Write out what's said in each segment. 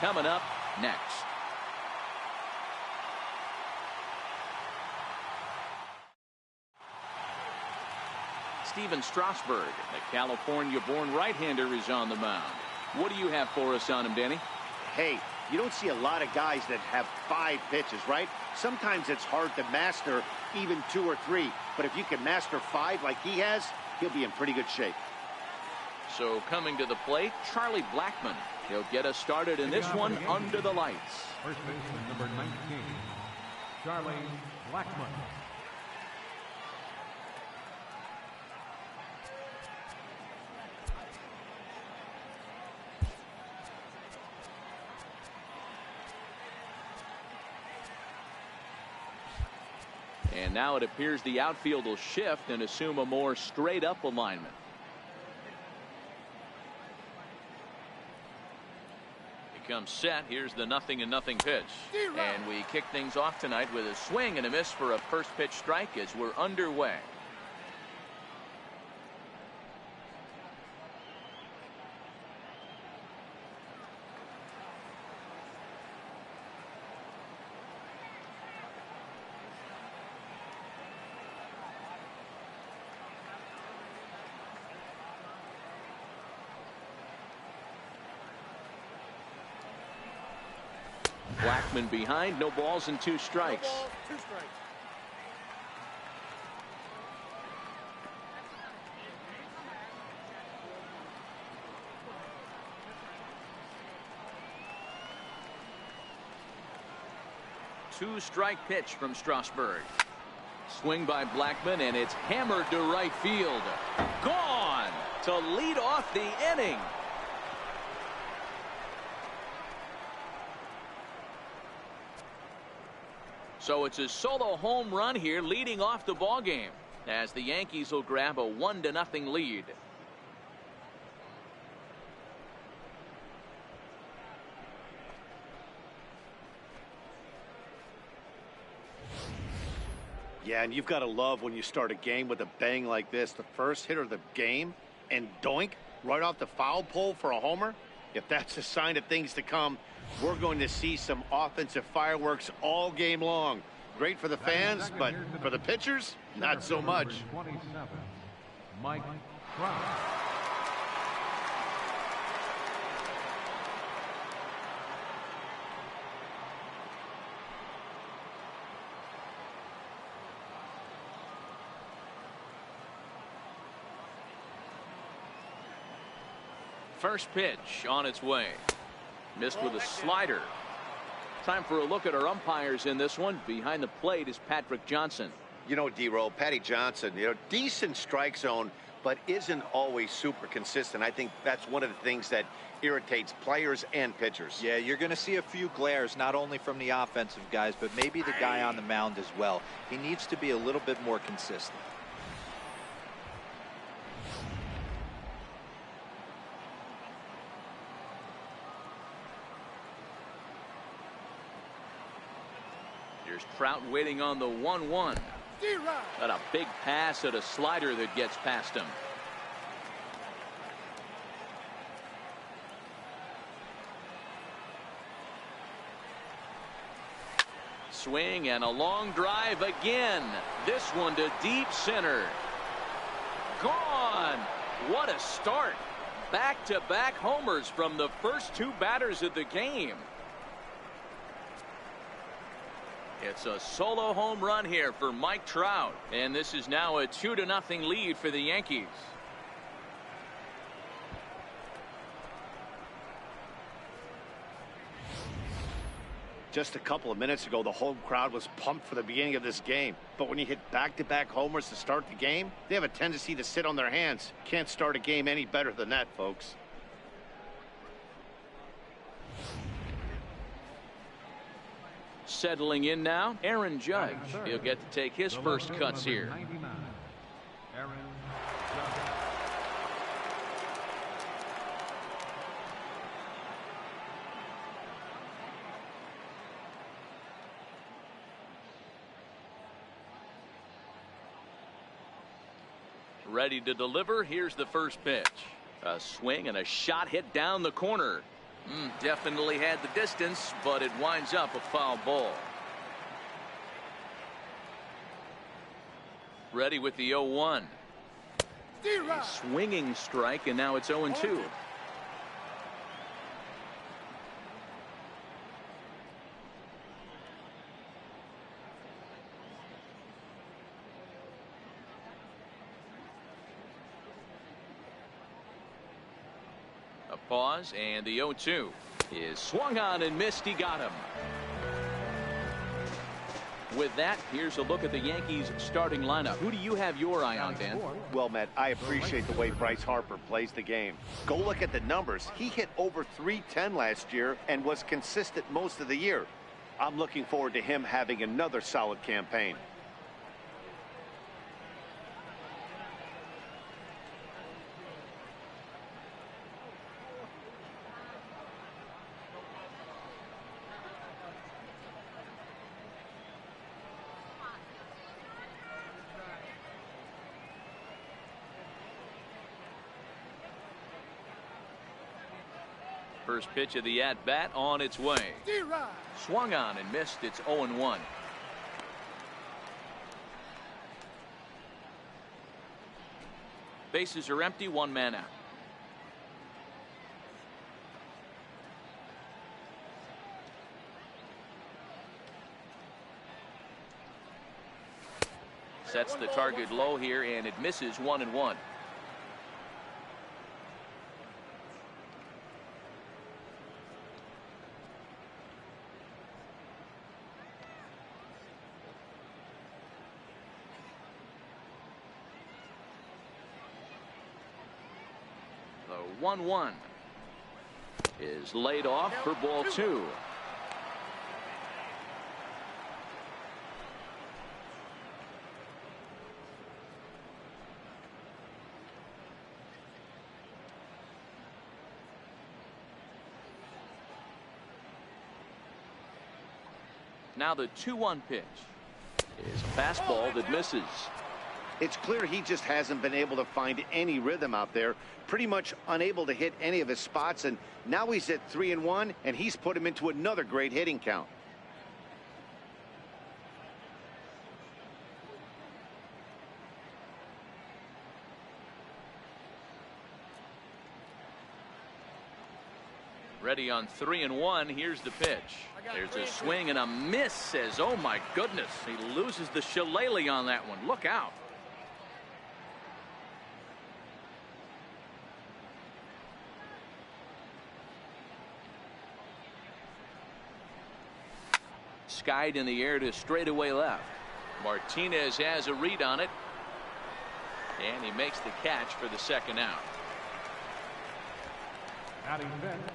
coming up next. Steven Strasburg, the California-born right-hander, is on the mound. What do you have for us on him, Danny? Hey, you don't see a lot of guys that have 5 pitches, right? Sometimes it's hard to master even 2 or 3. But if you can master 5 like he has, he'll be in pretty good shape. So coming to the plate, Charlie Blackmon. He'll get us started in this one under the lights. First baseman number 19, Charlie Blackmon. And now it appears the outfield will shift and assume a more straight up alignment. He comes set. Here's the 0-0 pitch. And we kick things off tonight with a swing and a miss for a first pitch strike as we're underway. Blackmon behind, no balls and 2 strikes. No balls, 2 strikes. Two-strike pitch from Strasburg. Swing by Blackmon, and it's hammered to right field. Gone to lead off the inning. So it's a solo home run here leading off the ball game as the Yankees will grab a 1-0 lead. Yeah, and you've got to love when you start a game with a bang like this. The first hit of the game, and doink, right off the foul pole for a homer. If that's a sign of things to come, we're going to see some offensive fireworks all game long. Great for the fans, but for the pitchers, not so much. 27, Mike Trout. First pitch on its way. Missed with a slider. Time for a look at our umpires in this one. Behind the plate is Patrick Johnson. You know, D-Roll, Patty Johnson, decent strike zone, but isn't always super consistent. I think that's one of the things that irritates players and pitchers. Yeah, you're going to see a few glares, not only from the offensive guys, but maybe the guy on the mound as well. He needs to be a little bit more consistent. Here's Trout waiting on the 1-1. Got a big pass at a slider that gets past him. Swing and a long drive again. This one to deep center. Gone. What a start. Back-to-back homers from the first 2 batters of the game. It's a solo home run here for Mike Trout, and this is now a 2-0 lead for the Yankees. Just a couple of minutes ago, the home crowd was pumped for the beginning of this game. But when you hit back-to-back homers to start the game, they have a tendency to sit on their hands. Can't start a game any better than that, folks. Settling in now, Aaron Judge. He'll get to take his first cuts here. 99, Aaron Judge. Ready to deliver. Here's the first pitch. A swing and a shot hit down the corner. Definitely had the distance, but it winds up a foul ball. Ready with the 0-1. A swinging strike, and now it's 0-2. A pause, and the 0-2 is swung on and missed. He got him. With that, here's a look at the Yankees starting lineup. Who do you have your eye on, Dan? Well, Matt, I appreciate the way Bryce Harper plays the game. Go look at the numbers. He hit over .310 last year and was consistent most of the year. I'm looking forward to him having another solid campaign. First pitch of the at-bat on its way. Swung on and missed. It's 0-1. Bases are empty. One man out. Sets the target low here, and it misses. 1-1. The 1-1 is laid off for ball 2. Now the 2-1 pitch is a fastball that misses. It's clear he just hasn't been able to find any rhythm out there, pretty much unable to hit any of his spots, and now he's at 3-1, and he's put him into another great hitting count. Ready on 3-1. Here's the pitch. There's a swing and a miss. Says, oh my goodness, he loses the shillelagh on that one. Look out. Skied in the air to straightaway left. Martinez has a read on it, and he makes the catch for the second out. Batting fifth,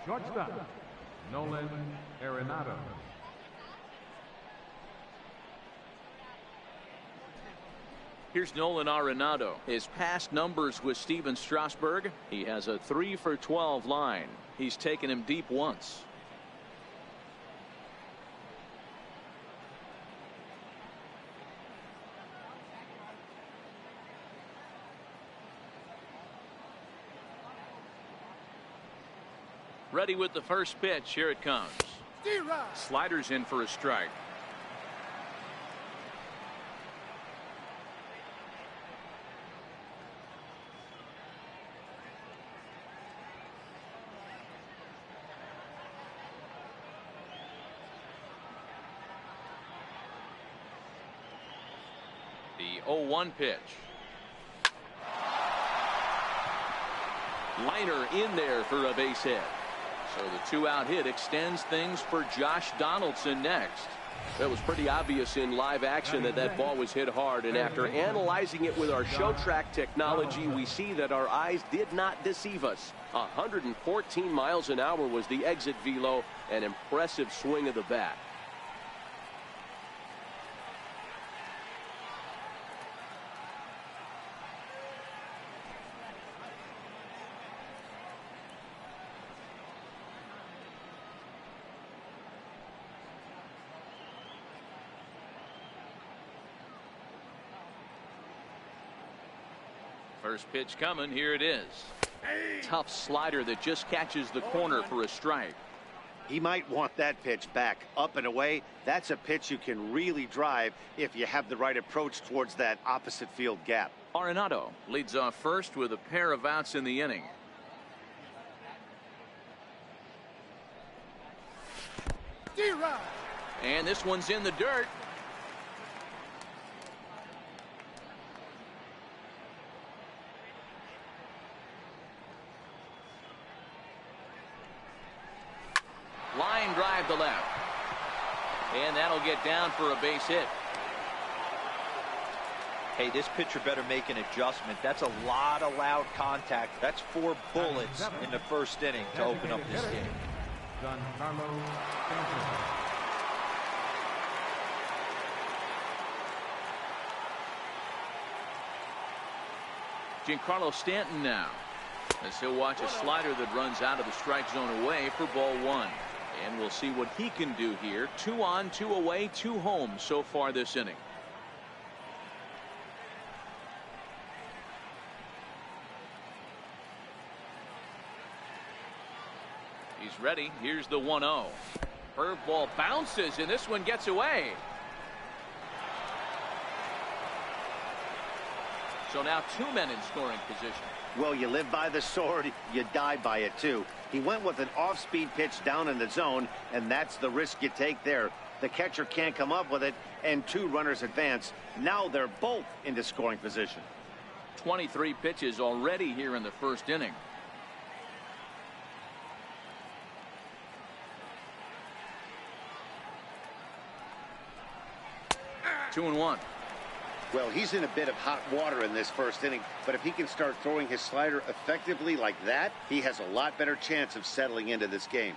shortstop, Nolan Arenado. Here's Nolan Arenado. His past numbers with Steven Strasburg, he has a 3-for-12 line. He's taken him deep once. Ready with the first pitch. Here it comes. Sliders in for a strike. The 0-1 pitch. Liner in there for a base hit. So the 2-out hit extends things for Josh Donaldson next. That was pretty obvious in live action that ball was hit hard, and after analyzing it with our show track technology, we see that our eyes did not deceive us. 114 miles an hour was the exit velo, an impressive swing of the bat. First pitch coming. Here it is. Tough slider that just catches the corner for a strike. He might want that pitch back, up and away. That's a pitch you can really drive if you have the right approach towards that opposite field gap. Arenado leads off first with a pair of outs in the inning. And this one's in the dirt. Line drive to left. And that'll get down for a base hit. Hey, this pitcher better make an adjustment. That's a lot of loud contact. That's 4 bullets in the first inning to open up this game. Giancarlo Stanton now, as he'll watch a slider that runs out of the strike zone away for ball 1. And we'll see what he can do here. 2 on, 2 away, 2 home so far this inning. He's ready. Here's the 1-0. Curveball bounces, and this one gets away. So now 2 men in scoring position. Well, you live by the sword, you die by it too. He went with an off-speed pitch down in the zone, and that's the risk you take there. The catcher can't come up with it, and 2 runners advance. Now they're both into scoring position. 23 pitches already here in the first inning. Two and one. Well, he's in a bit of hot water in this first inning, but if he can start throwing his slider effectively like that, he has a lot better chance of settling into this game.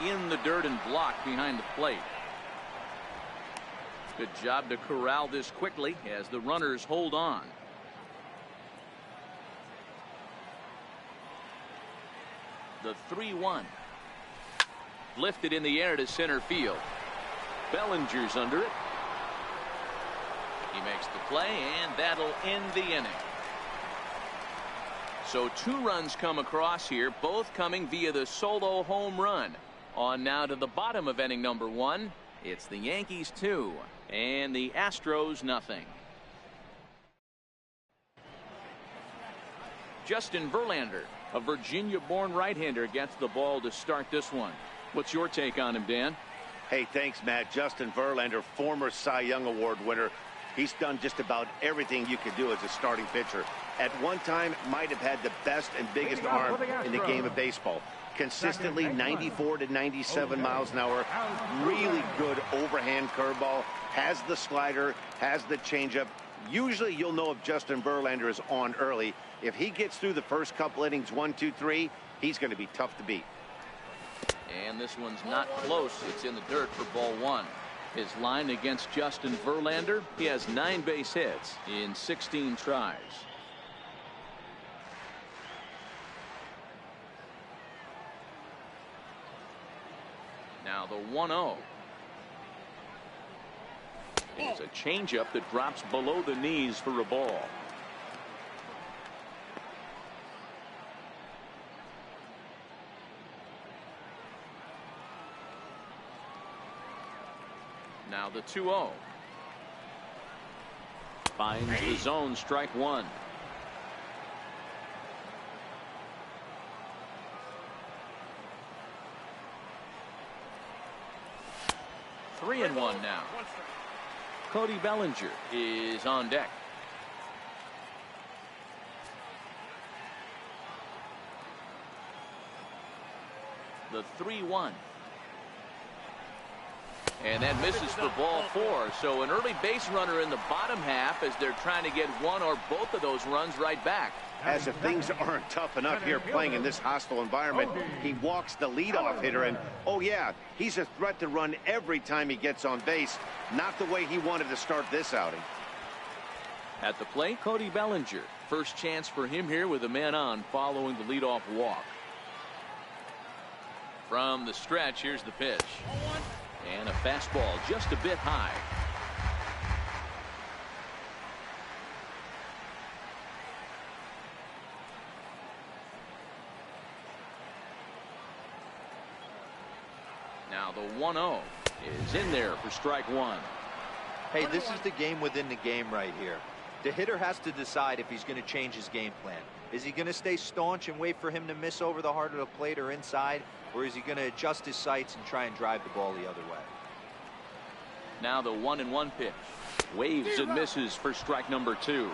In the dirt and blocked behind the plate. Good job to corral this quickly as the runners hold on. The 3-1. Lifted in the air to center field. Bellinger's under it. He makes the play, and that'll end the inning. So 2 runs come across here, both coming via the solo home run. On now to the bottom of inning number 1. It's the Yankees 2 and the Astros nothing. Justin Verlander, a Virginia-born right-hander, gets the ball to start this one. What's your take on him, Dan? Hey, thanks, Matt. Justin Verlander, former Cy Young Award winner. He's done just about everything you could do as a starting pitcher. At one time, might have had the best and biggest arm in the game of baseball. Consistently 94 to 97 miles an hour. Really good overhand curveball. Has the slider, has the changeup. Usually you'll know if Justin Verlander is on early. If he gets through the first couple innings, 1, 2, 3, he's going to be tough to beat. And this one's not close. It's in the dirt for ball 1. His line against Justin Verlander, he has 9 base hits in 16 tries. Now the 1-0. It's a changeup that drops below the knees for a ball. Now the 2-0. Finds the zone, strike 1. Three and 1 now. Cody Bellinger is on deck. The 3-1. And that misses for ball 4. So an early base runner in the bottom half as they're trying to get one or both of those runs right back. As if things aren't tough enough here playing in this hostile environment, he walks the leadoff hitter, and oh yeah, he's a threat to run every time he gets on base. Not the way he wanted to start this outing. At the plate, Cody Bellinger. First chance for him here with a man on following the leadoff walk. From the stretch, here's the pitch. And a fastball just a bit high. Now the 1-0 is in there for strike one. Hey, this is the game within the game right here. The hitter has to decide if he's going to change his game plan. Is he going to stay staunch and wait for him to miss over the heart of the plate or inside? Or is he going to adjust his sights and try and drive the ball the other way? Now the 1-1 pitch. Waves and misses for strike number 2.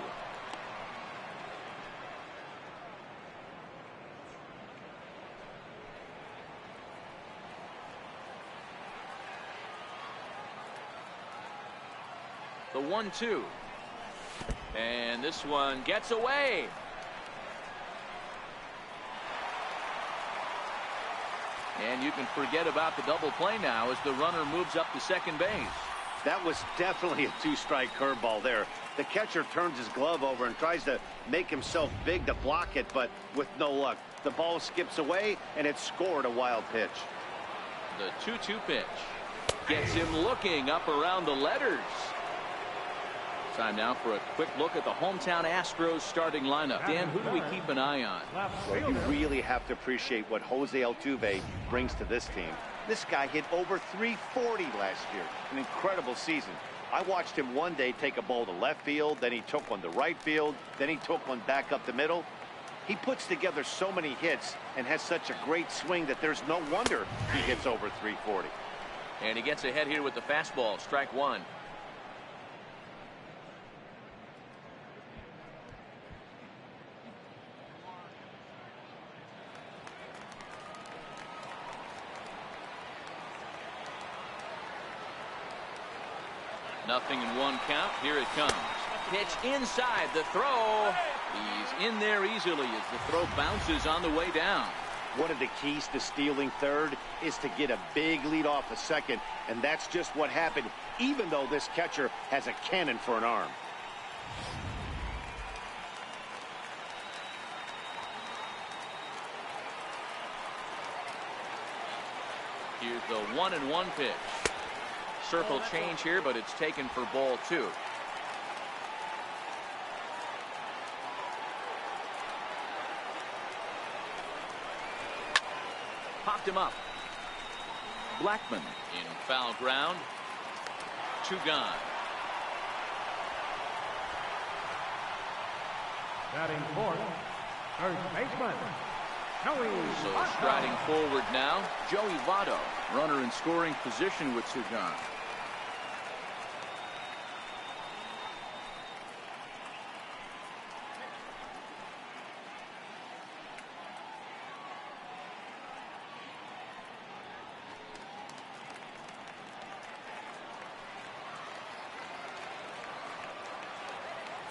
The 1-2. And this one gets away. And you can forget about the double play now as the runner moves up to second base. That was definitely a two-strike curveball there. The catcher turns his glove over and tries to make himself big to block it, but with no luck. The ball skips away, and it scored a wild pitch. The 2-2 pitch gets him looking up around the letters. Time now for a quick look at the hometown Astros starting lineup. Dan, who do we keep an eye on? Well, you really have to appreciate what Jose Altuve brings to this team. This guy hit over 340 last year. An incredible season. I watched him one day take a ball to left field, then he took one to right field, then he took one back up the middle. He puts together so many hits and has such a great swing that there's no wonder he hits over 340. And he gets ahead here with the fastball. Strike one. Nothing in one count. Here it comes. Pitch inside. The throw. He's in there easily as the throw bounces on the way down. One of the keys to stealing third is to get a big lead off a second, and that's just what happened, even though this catcher has a cannon for an arm. Here's the 1-1 pitch. Circle change here, but it's taken for ball 2. Popped him up. Blackman in foul ground. 2 gone. Batting fourth, third baseman, Joey So Votto. striding forward now, Joey Votto, runner in scoring position with 2 gone.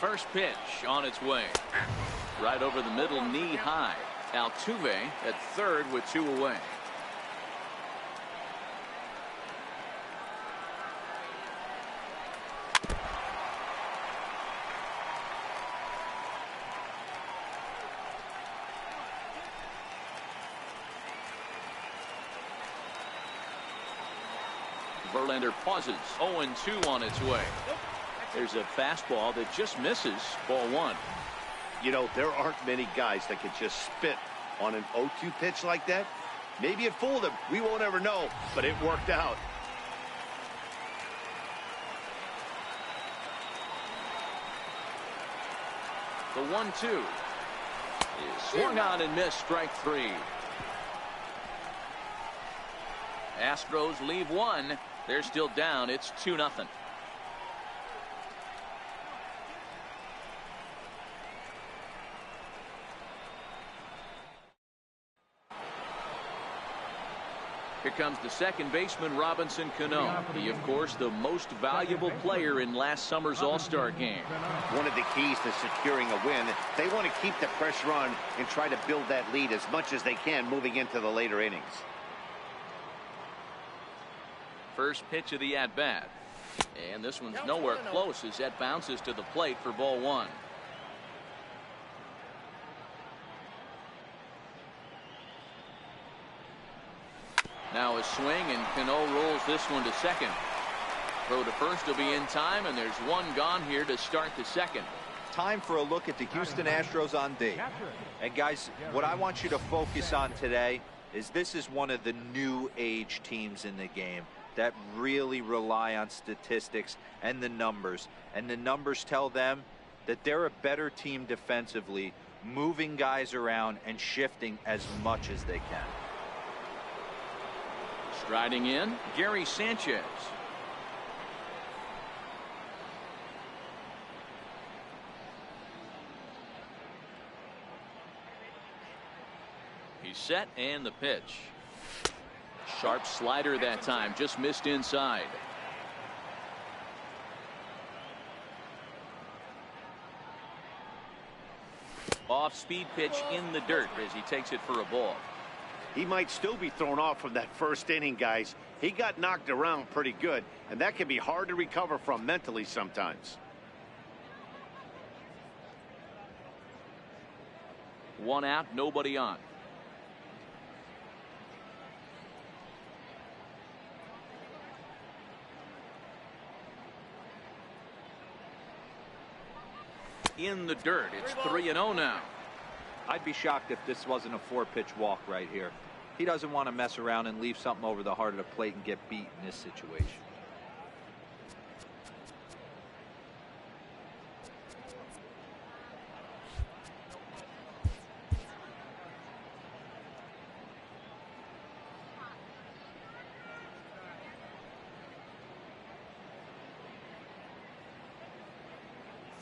First pitch on its way. Right over the middle, knee high. Altuve at third with 2 away. Verlander pauses. 0-2 on its way. There's a fastball that just misses. Ball 1. You know, there aren't many guys that can just spit on an 0-2 pitch like that. Maybe it fooled him. We won't ever know, but it worked out. The 1-2 is swung on and missed. Strike 3. Astros leave 1. They're still down. It's 2-0. Here comes the second baseman, Robinson Cano. He, of course, the most valuable player in last summer's All-Star game. One of the keys to securing a win, they want to keep the pressure on and try to build that lead as much as they can moving into the later innings. First pitch of the at-bat. And this one's nowhere close as that bounces to the plate for ball 1. Now a swing, and Cano rolls this one to second. Throw to first will be in time, and there's one gone here to start the second. Time for a look at the Houston Astros on D. And guys, what I want you to focus on today is this is one of the new age teams in the game that really rely on statistics and the numbers. And the numbers tell them that they're a better team defensively, moving guys around and shifting as much as they can. Striding in, Gary Sanchez. He's set, and the pitch. Sharp slider that time, just missed inside. Off-speed pitch in the dirt as he takes it for a ball. He might still be thrown off from that first inning, guys. He got knocked around pretty good, and that can be hard to recover from mentally sometimes. One out, nobody on. In the dirt, it's 3-0 now. I'd be shocked if this wasn't a 4-pitch walk right here. He doesn't want to mess around and leave something over the heart of the plate and get beat in this situation.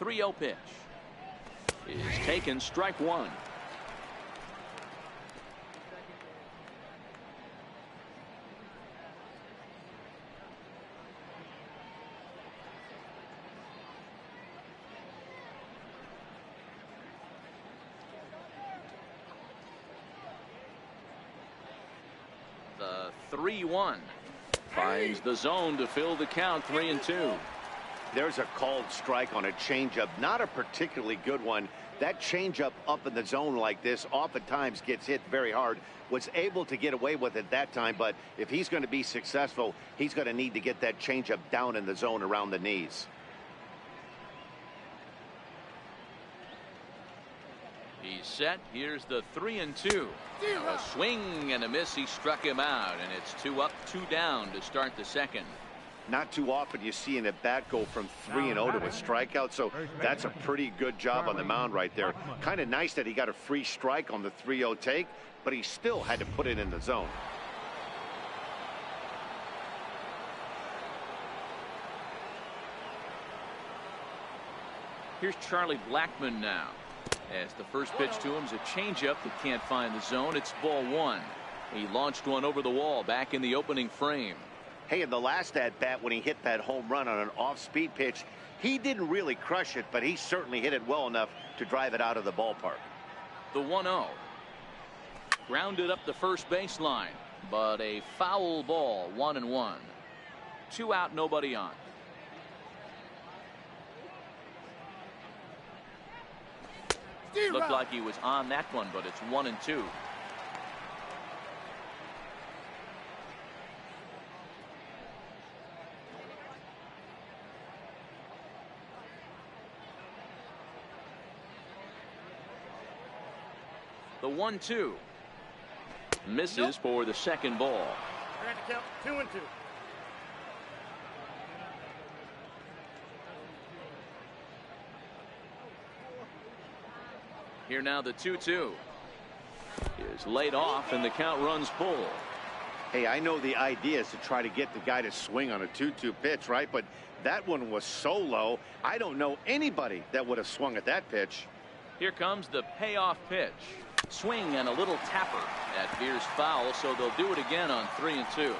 .30 pitch is taken, strike one. The 3-1 finds the zone to fill the count, 3-2. There's a called strike on a changeup, not a particularly good one. That changeup up in the zone like this oftentimes gets hit very hard. Was able to get away with it that time, but if he's going to be successful, he's going to need to get that changeup down in the zone around the knees. He's set. Here's the 3-2. A swing and a miss. He struck him out, and it's 2 up, 2 down to start the second. Not too often you see an at-bat go from 3-0 to a strikeout, so that's a pretty good job on the mound right there. Kind of nice that he got a free strike on the 3-0 take, but he still had to put it in the zone. Here's Charlie Blackmon now. As the first pitch to him is a changeup that can't find the zone. It's ball one. He launched one over the wall back in the opening frame. Hey, in the last at-bat when he hit that home run on an off-speed pitch, he didn't really crush it, but he certainly hit it well enough to drive it out of the ballpark. The 1-0. Grounded up the first baseline, but a foul ball, 1-1. 2 out, nobody on. Looked like he was on that one, but it's 1-2. The 1-2 misses for the second ball. We're going to count 2-2. Here now the 2-2 is laid off, and the count runs full. Hey, I know the idea is to try to get the guy to swing on a 2-2 pitch, right? But that one was so low, I don't know anybody that would have swung at that pitch. Here comes the payoff pitch. Swing and a little tapper. That veers foul, so they'll do it again on 3-2.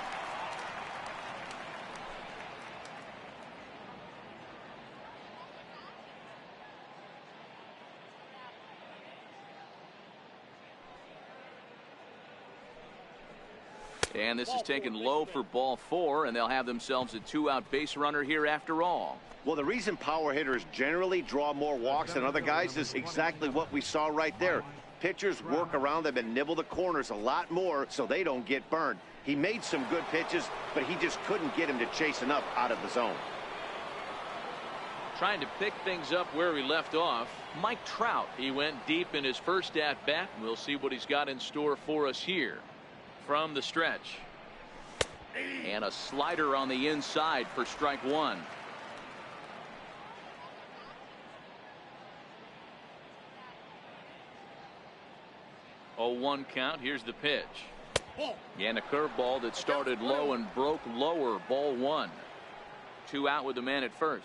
And this is taken low for ball 4, and they'll have themselves a 2-out base runner here after all. Well, the reason power hitters generally draw more walks than other guys is exactly what we saw right there. Pitchers work around them and nibble the corners a lot more so they don't get burned. He made some good pitches, but he just couldn't get him to chase enough out of the zone. Trying to pick things up where he left off, Mike Trout. He went deep in his first at-bat. We'll see what he's got in store for us here from the stretch. And a slider on the inside for strike one. Oh, 1 count. Here's the pitch. And a curveball that started low and broke lower. Ball 1. 2 out with the man at first.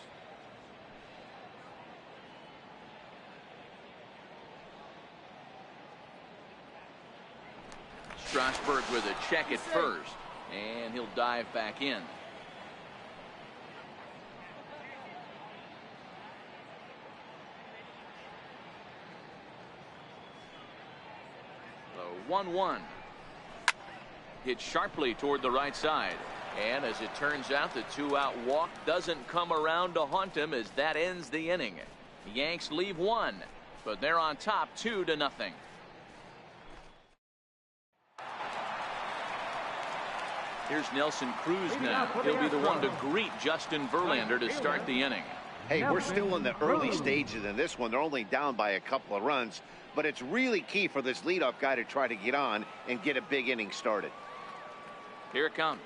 Strasburg with a check at first, and he'll dive back in. The 1-1 hit sharply toward the right side, and as it turns out, the 2-out walk doesn't come around to haunt him as that ends the inning. The Yanks leave 1, but they're on top 2-0. Here's Nelson Cruz now. He'll be the one to greet Justin Verlander to start the inning. Hey, we're still in the early stages in this one. They're only down by a couple of runs, but it's really key for this leadoff guy to try to get on and get a big inning started. Here it comes.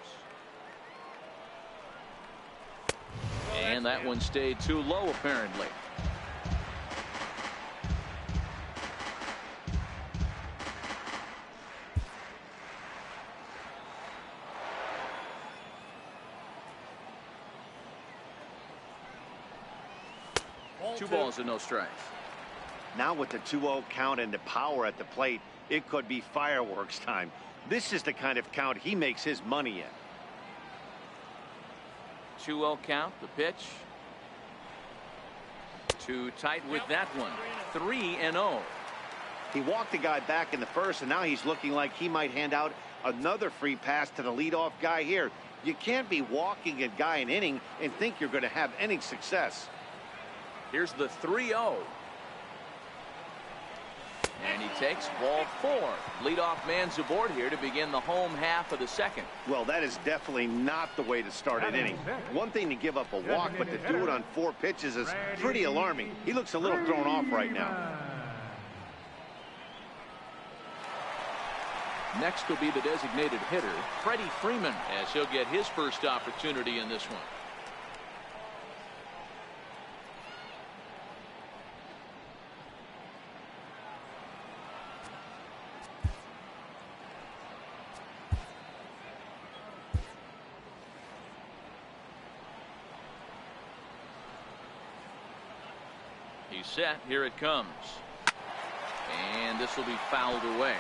And that one stayed too low, apparently. Two balls and no strikes. Now with the 2-0 count and the power at the plate, it could be fireworks time. This is the kind of count he makes his money in. 2-0 count, the pitch. Too tight with that one. 3-0. He walked the guy back in the first, and now he's looking like he might hand out another free pass to the leadoff guy here. You can't be walking a guy an inning and think you're going to have any success. Here's the 3-0. And he takes ball 4. Leadoff man's aboard here to begin the home half of the second. Well, that is definitely not the way to start an inning. One thing to give up a walk, but to do it on 4 pitches is pretty alarming. He looks a little thrown off right now. Next will be the designated hitter, Freddie Freeman, as he'll get his first opportunity in this one. He's set. Here it comes. And this will be fouled away.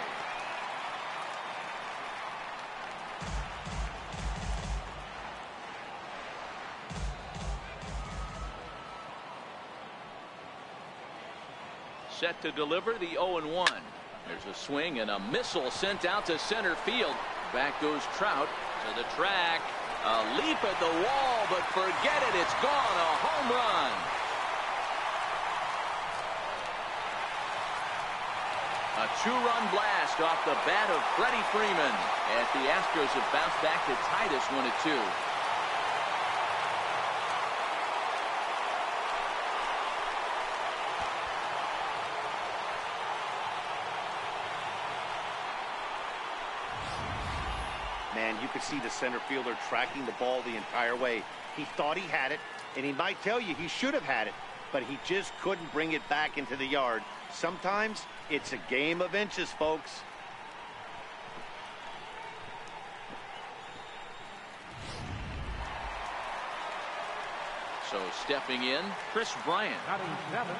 Set to deliver the 0-1. There's a swing and a missile sent out to center field. Back goes Trout to the track. A leap at the wall, but forget it. It's gone. A home run. A 2-run blast off the bat of Freddie Freeman as the Astros have bounced back to tie this 1-2. Man, you could see the center fielder tracking the ball the entire way. He thought he had it, and he might tell you he should have had it, but he just couldn't bring it back into the yard. Sometimes it's a game of inches, folks. So stepping in, Chris Bryant. Batting 7,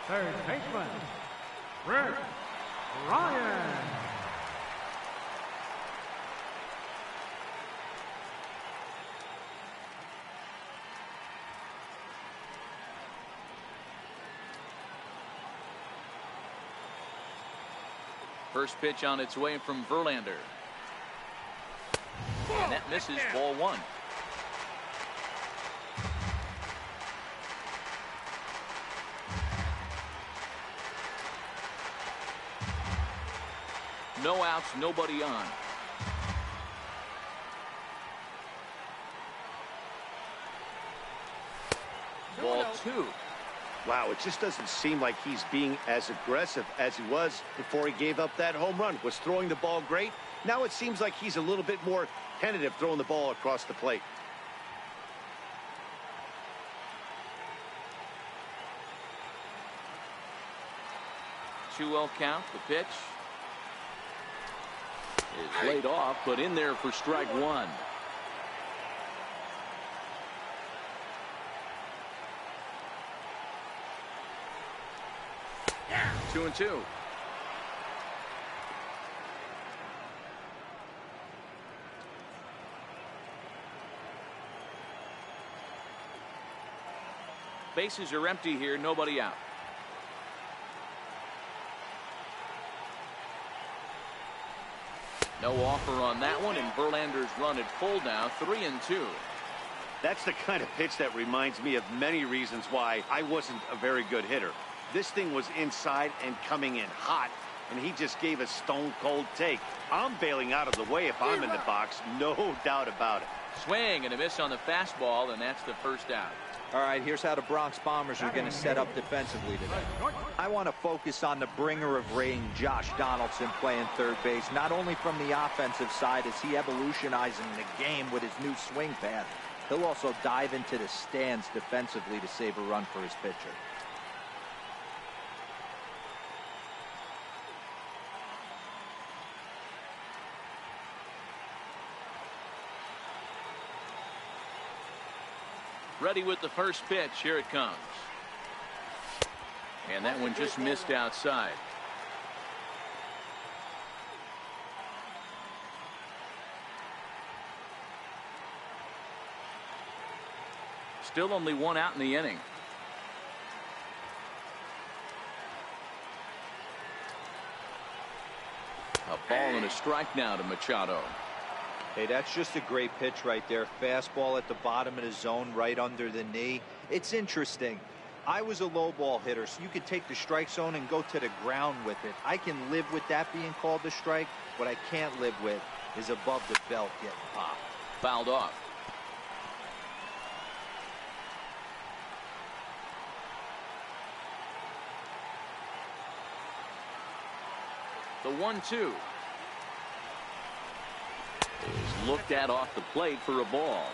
third baseman, Chris Bryant. First pitch on its way from Verlander. And that misses, ball 1. No outs, nobody on. Ball 2. Wow, it just doesn't seem like he's being as aggressive as he was before he gave up that home run. Was throwing the ball great. Now it seems like he's a little bit more tentative throwing the ball across the plate. 2-0 count. The pitch is laid off, but in there for strike 1. Yeah. 2-2. Bases are empty here, nobody out. No offer on that one, and Verlander's run at full now, 3-2. That's the kind of pitch that reminds me of many reasons why I wasn't a very good hitter. This thing was inside and coming in hot, and he just gave a stone-cold take. I'm bailing out of the way if I'm in the box, no doubt about it. Swing and a miss on the fastball, and that's the first out. All right, here's how the Bronx Bombers are going to set up defensively today. I want to focus on the bringer of rain, Josh Donaldson, playing third base. Not only from the offensive side is he evolutionizing the game with his new swing path, he'll also dive into the stands defensively to save a run for his pitcher. Ready with the first pitch. Here it comes. And that one just missed outside. Still only one out in the inning. A ball and a strike now to Machado. Hey, that's just a great pitch right there. Fastball at the bottom of the zone, right under the knee. It's interesting. I was a low ball hitter, so you could take the strike zone and go to the ground with it. I can live with that being called a strike. What I can't live with is above the belt getting popped. Fouled off. The 1-2 is looked at off the plate for a ball.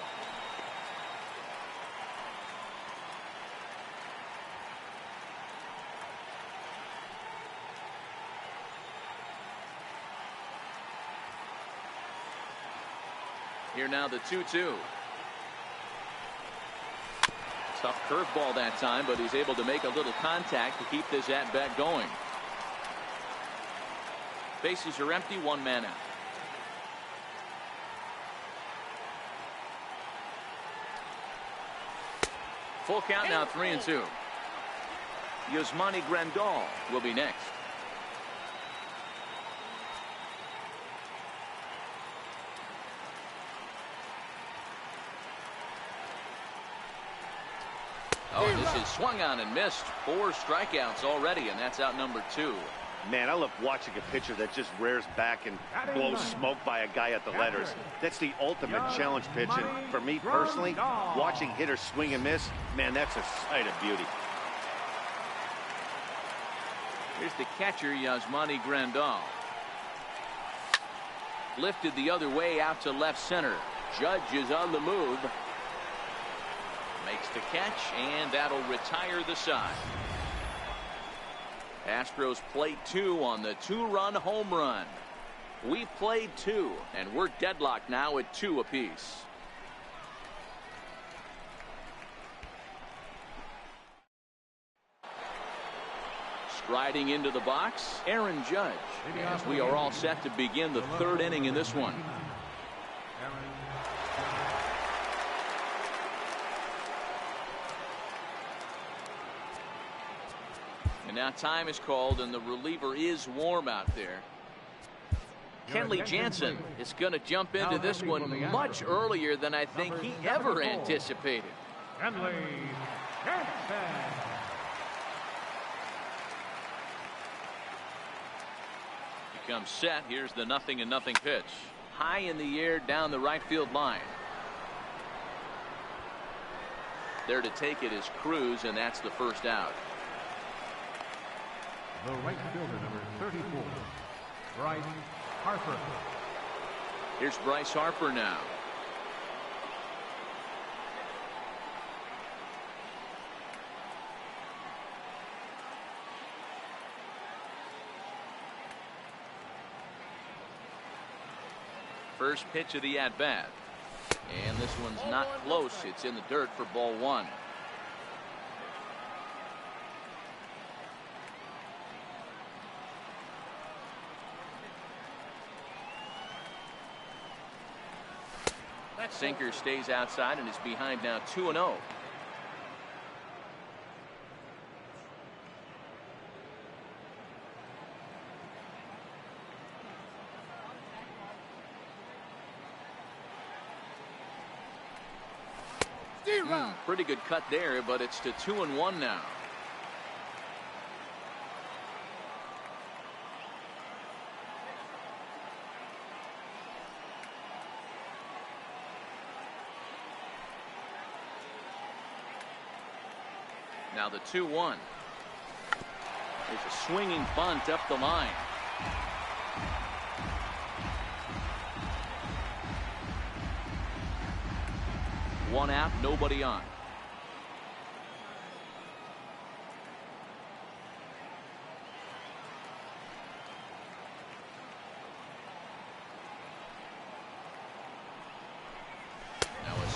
Here now the 2-2. Tough curveball that time, but he's able to make a little contact to keep this at bat going. Bases are empty, one man out. Full count now, 3-2. Yasmani Grandal will be next. Oh, this is swung on and missed. 4 strikeouts already, and that's out number 2. Man, I love watching a pitcher that just rears back and blows smoke by a guy at the letters. That's the ultimate challenge pitch, and for me personally, watching hitters swing and miss, man, that's a sight of beauty. Here's the catcher, Yasmani Grandal. Lifted the other way out to left center. Judge is on the move. Makes the catch, and that'll retire the side. Astros played 2 on the 2-run home run. We played 2, and we're deadlocked now at 2 apiece. Striding into the box, Aaron Judge, as we are all set to begin the 3rd inning in this one. And now time is called, and the reliever is warm out there. Kenley Jansen is going to jump into this one much earlier than I think he ever anticipated. Kenley You comes set. Here's the 0-0 pitch. High in the air down the right field line. There to take it is Cruz, and that's the first out. The right fielder, number 34, Bryce Harper. Here's Bryce Harper now. First pitch of the at-bat. And this one's not close. It's in the dirt for ball one. Sinker stays outside and is behind now 2-0. Pretty good cut there, but it's to 2-1 now. Now the 2-1. There's a swinging bunt up the line. One out, nobody on.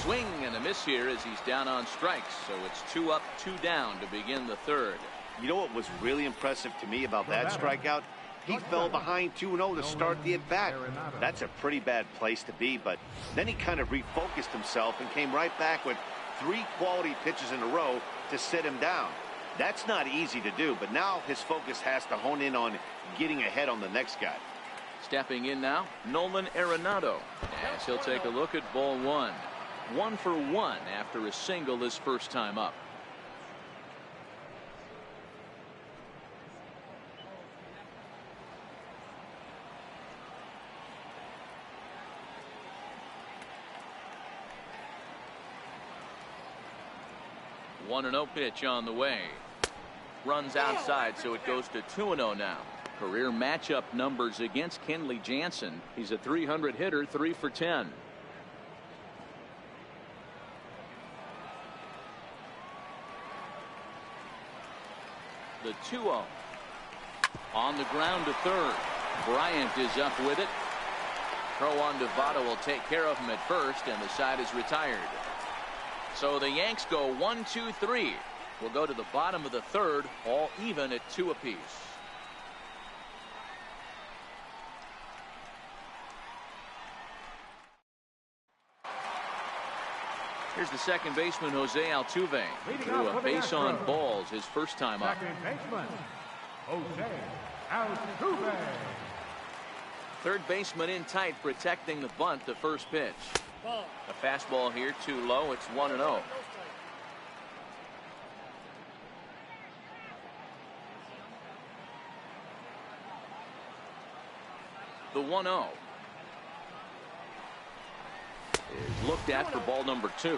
Swing and a miss here as he's down on strikes. So it's 2 up, 2 down to begin the third. You know what was really impressive to me about that strikeout? He fell behind 2-0 to start the at-bat. That's a pretty bad place to be, but then he kind of refocused himself and came right back with 3 quality pitches in a row to sit him down. That's not easy to do, but now his focus has to hone in on getting ahead on the next guy. Stepping in now, Nolan Arenado, as he'll take a look at ball one. 1 for 1 after a single his first time up. One 1-0 pitch on the way. Runs outside, so it goes to 2-0 now. Career matchup numbers against Kenley Jansen. He's a .300 hitter, 3 for 10. The 2-0. On the ground to third. Bryant is up with it. Throw on to Votto will take care of him at first, and the side is retired. So the Yanks go 1-2-3. We'll go to the bottom of the third, all even at 2 apiece. Here's the second baseman, Jose Altuve. Threw a base on balls his first time up. Second baseman, Jose Altuve. Third baseman in tight, protecting the bunt, the first pitch. A fastball here, too low. It's 1-0. The 1-0 is looked at for ball number 2.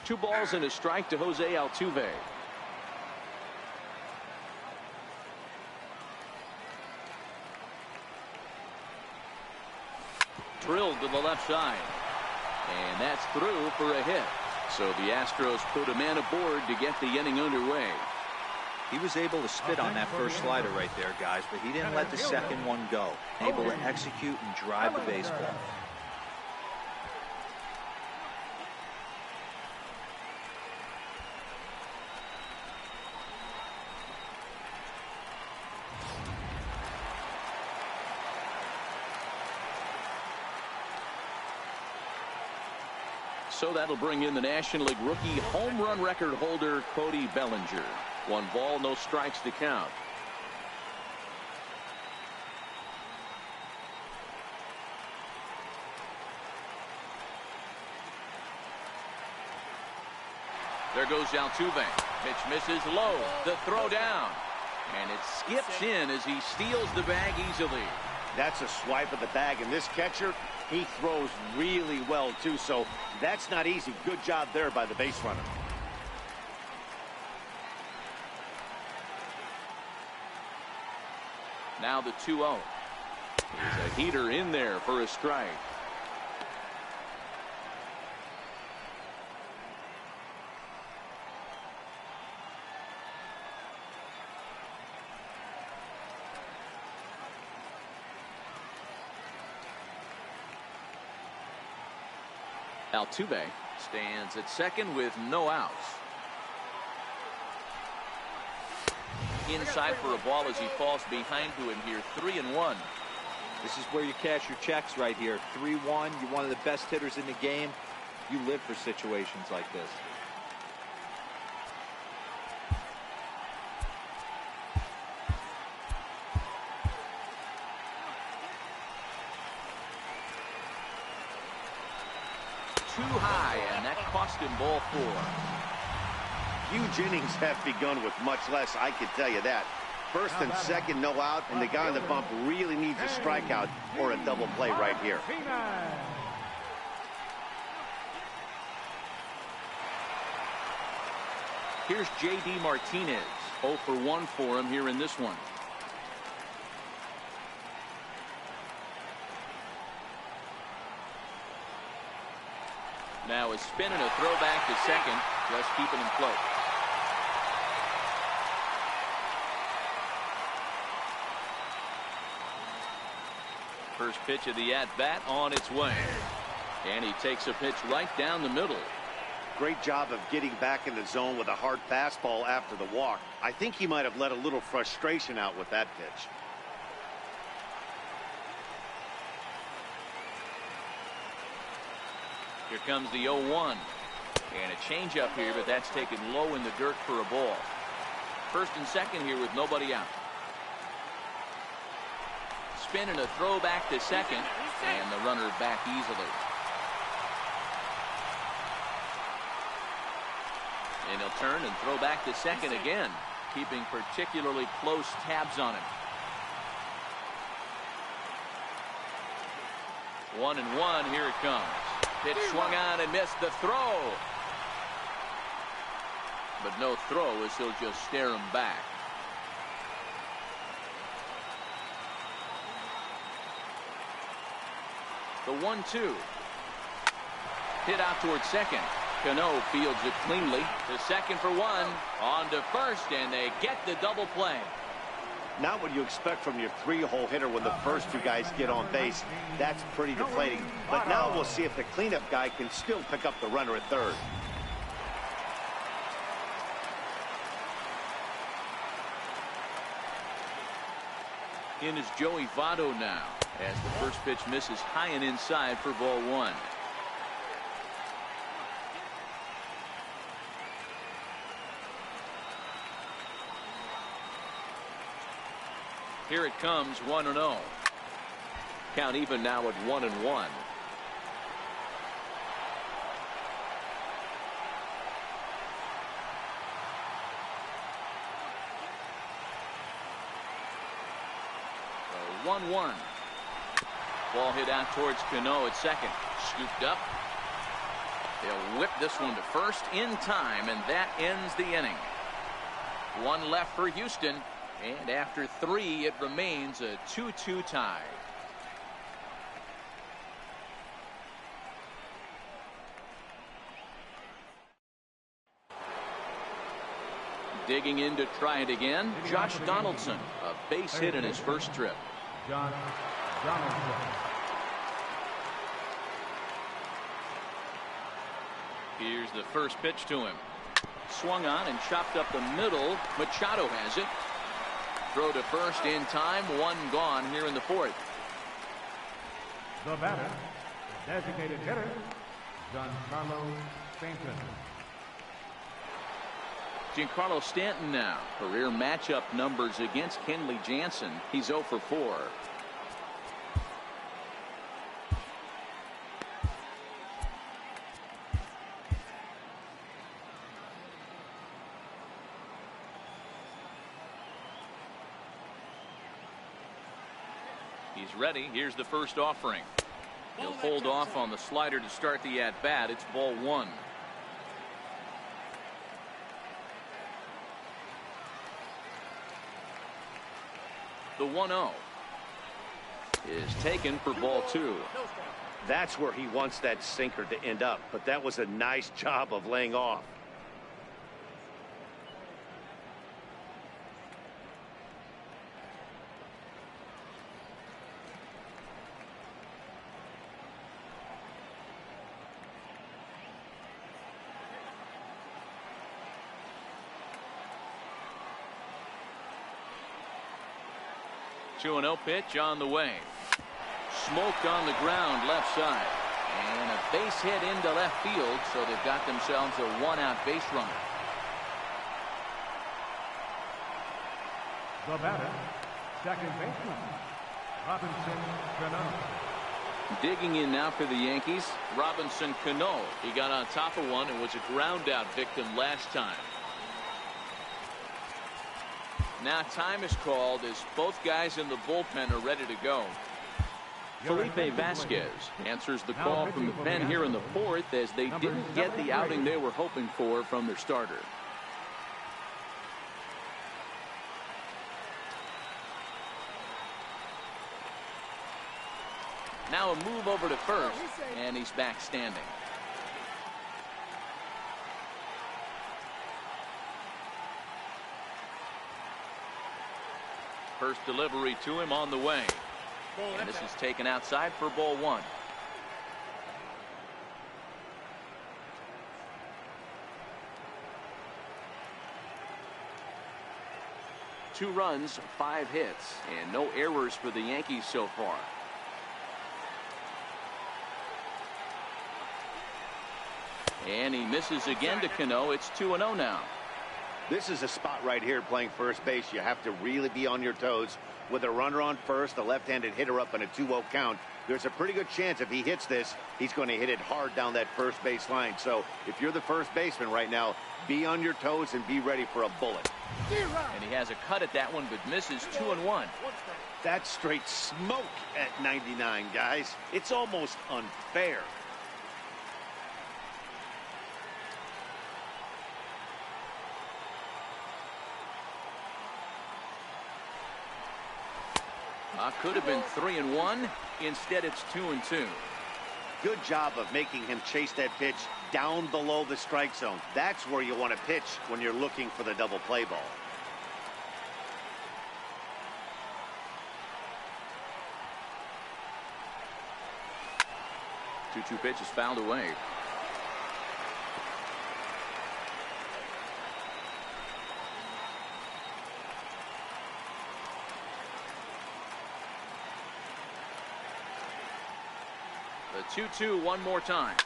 Two balls and a strike to Jose Altuve. Drilled to the left side, and that's through for a hit. So the Astros put a man aboard to get the inning underway. He was able to spit on that first slider right there, guys, but he didn't let the second one go. Able to execute and drive the baseball. So that'll bring in the National League rookie home run record holder Cody Bellinger. 1 ball, no strikes to count. There goes Altuve. Pitch misses low. The throw down. And it skips in as he steals the bag easily. That's a swipe of the bag, and this catcher, he throws really well, too, so that's not easy. Good job there by the base runner. Now the 2-0. There's a heater in there for a strike. Altuve stands at second with no outs. Inside for a ball as he falls behind to him here. 3-1. This is where you cash your checks right here. 3-1. You're one of the best hitters in the game. You live for situations like this. Too high, and that cost him ball 4. Huge innings have begun with much less, I can tell you that. First and second, no out, and the guy on the bump really needs a strikeout or a double play right here. Here's J.D. Martinez. 0 for 1 for him here in this one. Now a spin and a throwback to second, just keeping him close. First pitch of the at-bat on its way. And he takes a pitch right down the middle. Great job of getting back in the zone with a hard fastball after the walk. I think he might have let a little frustration out with that pitch. Here comes the 0-1. And a changeup here, but that's taken low in the dirt for a ball. First and second here with nobody out. Spin and a throwback to second, and the runner back easily. And he'll turn and throw back to second again, keeping particularly close tabs on him. 1-1, here it comes. Pitch swung on and missed the throw. But no throw as he'll just stare him back. The 1-2. Hit out towards second. Cano fields it cleanly. To second for one. On to first, and they get the double play. Not what you expect from your three-hole hitter when the first two guys get on base. That's pretty deflating. But now we'll see if the cleanup guy can still pick up the runner at third. In is Joey Votto now, as the first pitch misses high and inside for ball 1. Here it comes, 1-0. Count even now at 1-1. The 1-1. Ball hit out towards Cano at second. Scooped up. They'll whip this one to first in time, and that ends the inning. One left for Houston. And after 3, it remains a 2-2 tie. Digging in to try it again, Josh Donaldson, a base hit in his first trip. Josh Donaldson. Here's the first pitch to him. Swung on and chopped up the middle. Machado has it. Throw to first in time. One gone here in the fourth. The batter, the designated hitter, Giancarlo Stanton. Giancarlo Stanton now. Career matchup numbers against Kenley Jansen. He's 0 for 4. He's ready. Here's the first offering. He'll hold off on the slider to start the at-bat. It's ball one. The 1-0 is taken for ball two. That's where he wants that sinker to end up, but that was a nice job of laying off. Two 2-0 pitch on the way. Smoked on the ground left side. And a base hit into left field, so they've got themselves a one-out base runner. The batter, second baseman, Robinson Cano. Digging in now for the Yankees, Robinson Cano. He got on top of one and was a ground out victim last time. Now time is called as both guys in the bullpen are ready to go. Felipe Vasquez answers the call from the pen here in the fourth as they didn't get the outing they were hoping for from their starter. Now a move over to first, and he's back standing. First delivery to him on the way. And this is taken outside for ball one. Two runs, 5 hits, and no errors for the Yankees so far. And he misses again to Cano. It's 2-0 now. This is a spot right here playing first base. You have to really be on your toes. With a runner on first, a left-handed hitter up in a 2-0 count, there's a pretty good chance if he hits this, he's going to hit it hard down that first base line. So if you're the first baseman right now, be on your toes and be ready for a bullet. And he has a cut at that one, but misses 2-1. That's straight smoke at 99, guys. It's almost unfair. Could have been 3-1. Instead, it's 2-2. Good job of making him chase that pitch down below the strike zone. That's where you want to pitch when you're looking for the double play ball. Two pitch is fouled away. The 2-2 one more time.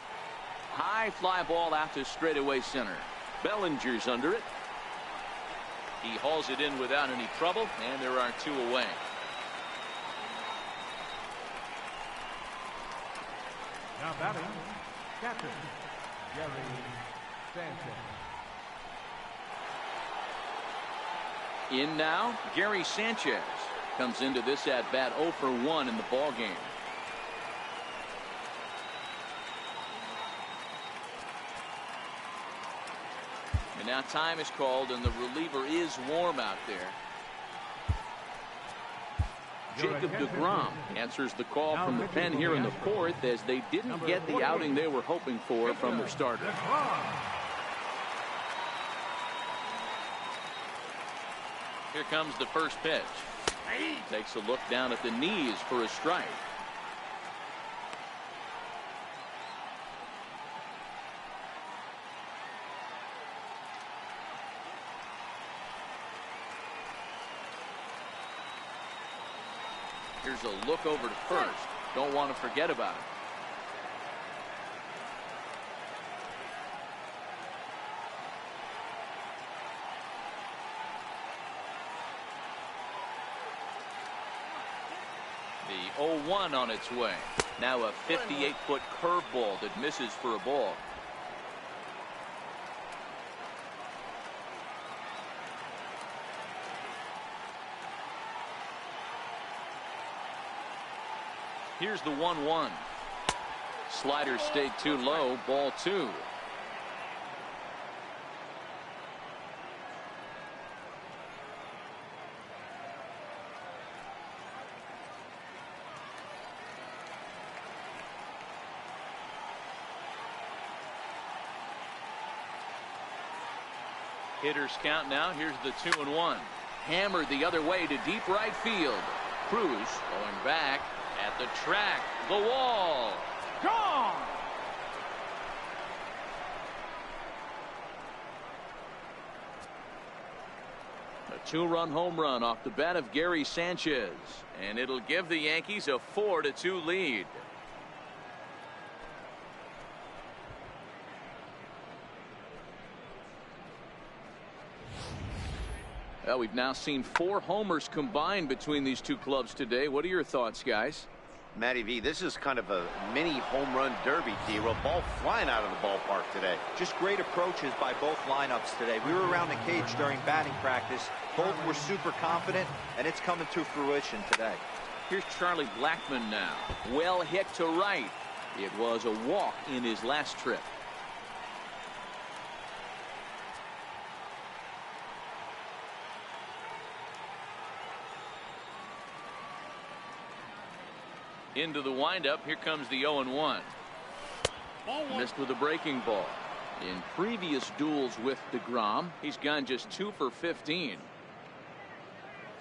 High fly ball out to straightaway center. Bellinger's under it. He hauls it in without any trouble, and there are 2 away. Now batting, catcher, Gary Sanchez. In now, Gary Sanchez comes into this at bat 0 for 1 in the ball game. And now time is called, and the reliever is warm out there. Jacob deGrom answers the call from the pen here in the fourth as they didn't get the outing they were hoping for from their starter. Here comes the first pitch. Takes a look down at the knees for a strike. Here's a look over to first. Don't want to forget about it. The 0-1 on its way. Now a 58-foot curveball that misses for a ball. Here's the 1-1. Slider stayed too low. Ball 2. Hitters count now. Here's the 2-1. Hammered the other way to deep right field. Cruz going back at the track. The wall. Gone. A 2-run home run off the bat of Gary Sanchez. And it'll give the Yankees a 4-2 lead. Well, we've now seen 4 homers combined between these two clubs today. What are your thoughts, guys? Matty V, this is kind of a mini home run derby, D-Roll. Ball flying out of the ballpark today. Just great approaches by both lineups today. We were around the cage during batting practice. Both were super confident, and it's coming to fruition today. Here's Charlie Blackmon now. Well hit to right. It was a walk in his last trip. Into the windup. Here comes the 0-1. Missed with a breaking ball. In previous duels with DeGrom, he's gone just 2 for 15.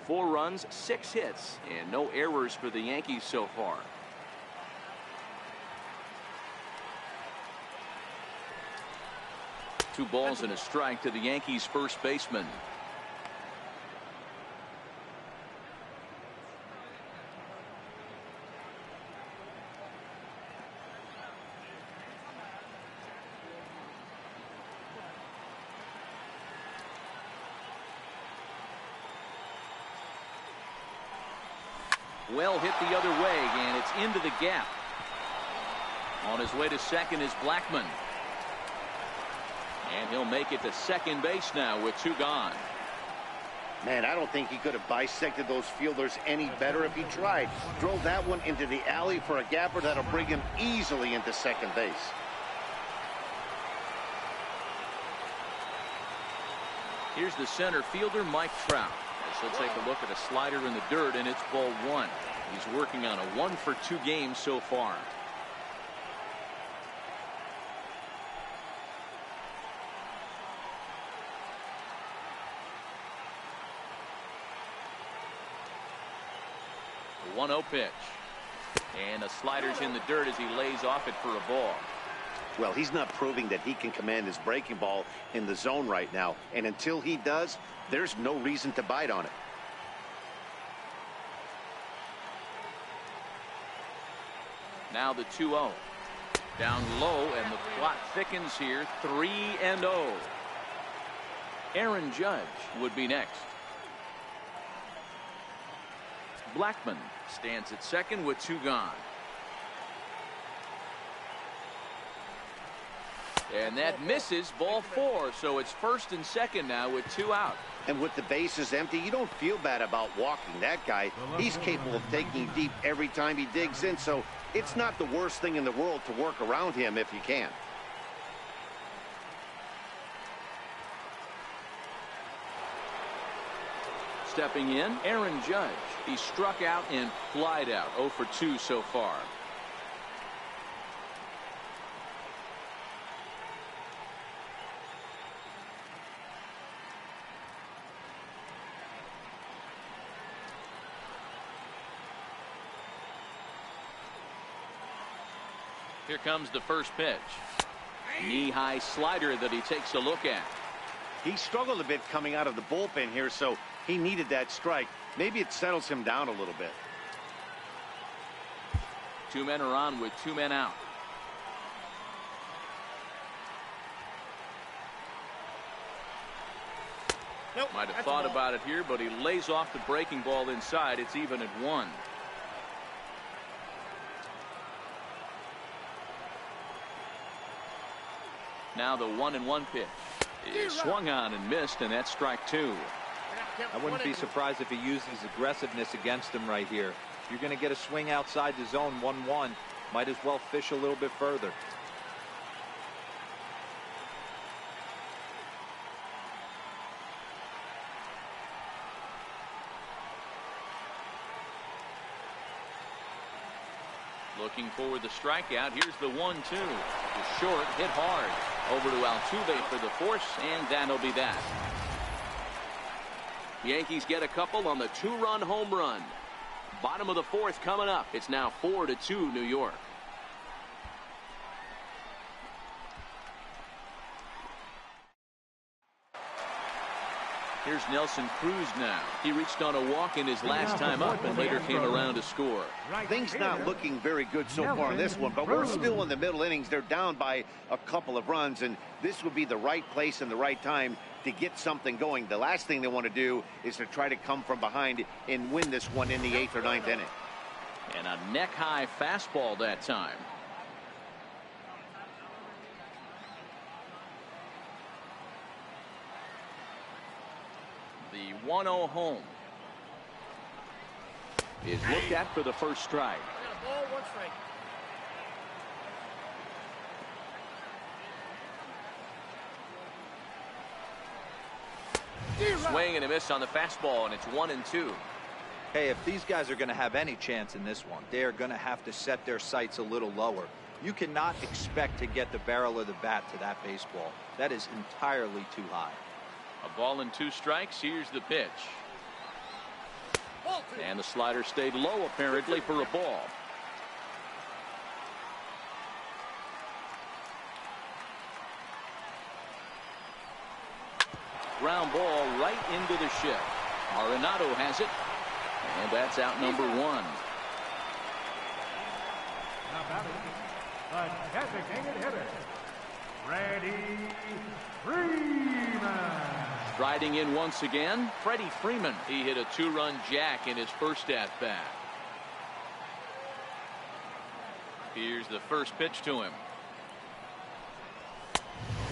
4 runs, 6 hits, and no errors for the Yankees so far. Two balls and a strike to the Yankees first baseman. Well hit the other way, and it's into the gap. On his way to second is Blackmon. And he'll make it to second base now with 2 gone. Man, I don't think he could have bisected those fielders any better if he tried. Drove that one into the alley for a gapper that'll bring him easily into second base. Here's the center fielder, Mike Trout. As he'll take a look at a slider in the dirt, and it's ball 1. He's working on a 1-for-2 game so far. The 1-0 pitch. And a slider's in the dirt as he lays off it for a ball. Well, he's not proving that he can command his breaking ball in the zone right now. And until he does, there's no reason to bite on it. Now the 2-0. Down low, and the plot thickens here. 3-0. Aaron Judge would be next. Blackmon stands at second with 2 gone. And that misses, ball 4. So it's first and second now with 2 out. And with the bases empty, you don't feel bad about walking that guy. He's capable of taking deep every time he digs in, so it's not the worst thing in the world to work around him if you can. Stepping in, Aaron Judge. He struck out and flied out. 0 for 2 so far. Here comes the first pitch. Knee-high slider that he takes a look at. He struggled a bit coming out of the bullpen here, so he needed that strike. Maybe it settles him down a little bit. 2 men are on with 2 men out. Nope, Might have thought about it here, but he lays off the breaking ball inside. It's even at 1. Now the 1-1 pitch is swung on and missed, and that's strike 2. I wouldn't be surprised if he used his aggressiveness against him right here. If you're going to get a swing outside the zone 1-1, might as well fish a little bit further. Looking for the strikeout. Here's the 1-2. The short, hit hard. Over to Altuve for the force, and that'll be that. Yankees get a couple on the 2-run home run. Bottom of the 4th coming up. It's now 4-2 New York. Here's Nelson Cruz now. He reached on a walk in his last time up and later came around to score. Things not looking very good so far in this one, but we're still in the middle innings. They're down by a couple of runs, and this would be the right place and the right time to get something going. The last thing they want to do is to try to come from behind and win this one in the 8th or 9th inning. And a neck-high fastball that time. The 1-0 home is looked at for the first strike. Ball, 1 strike. Swing and a miss on the fastball, and it's 1-2. Hey, if these guys are going to have any chance in this one, they are going to have to set their sights a little lower. You cannot expect to get the barrel of the bat to that baseball. That is entirely too high. A ball and 2 strikes. Here's the pitch. And the slider stayed low apparently for a ball. Ground ball right into the shift. Arenado has it. And that's out number 1. Now batting, the designated hitter, Freddie Freeman. Striding in once again, Freddie Freeman. He hit a 2-run jack in his first at-bat. Here's the first pitch to him.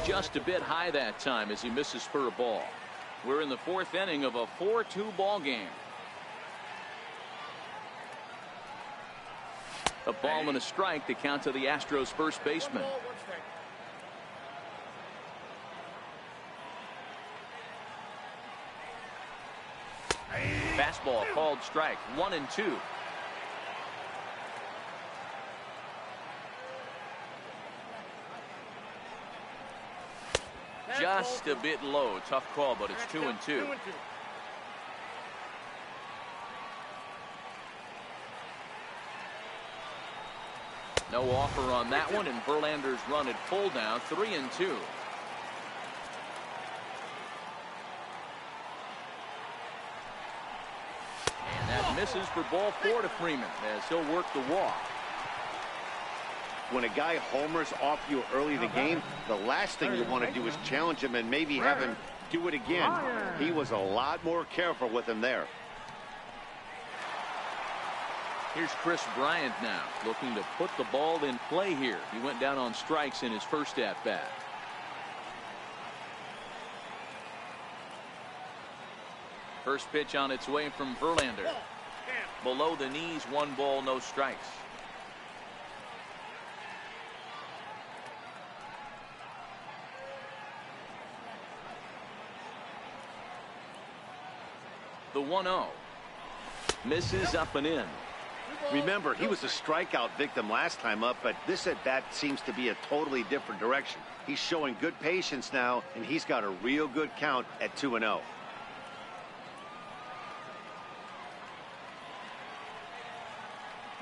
Just a bit high that time as he misses for a ball. We're in the 4th inning of a 4-2 ball game. A ball and a strike to count to the Astros first baseman. Fastball called strike. 1-2. Just a bit low. Tough call, but it's 2-2. No offer on that one, and Verlander's run at full now. 3-2. And that misses for ball 4 to Freeman as he'll work the walk. When a guy homers off you early in the game, the last thing you want to do is challenge him and maybe have him do it again. He was a lot more careful with him there. Here's Chris Bryant now looking to put the ball in play here. He went down on strikes in his first at-bat. First pitch on its way from Verlander. Below the knees, 1 ball, no strikes. The 1-0 misses up and in. Remember, he was a strikeout victim last time up, but this at-bat seems to be a totally different direction. He's showing good patience now, and he's got a real good count at 2-0.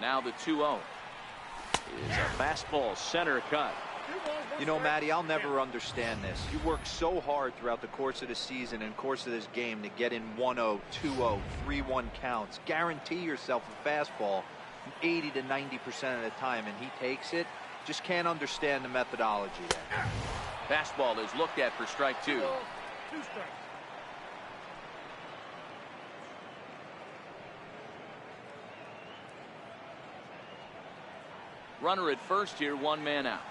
Now the 2-0 is a fastball center cut. You know, Matty, I'll never understand this. You work so hard throughout the course of the season and course of this game to get in 1-0, 2-0, 3-1 counts. Guarantee yourself a fastball 80 to 90% of the time, and he takes it. Just can't understand the methodology there. Fastball is looked at for strike 2. 2 strikes. Runner at first here, 1 man out.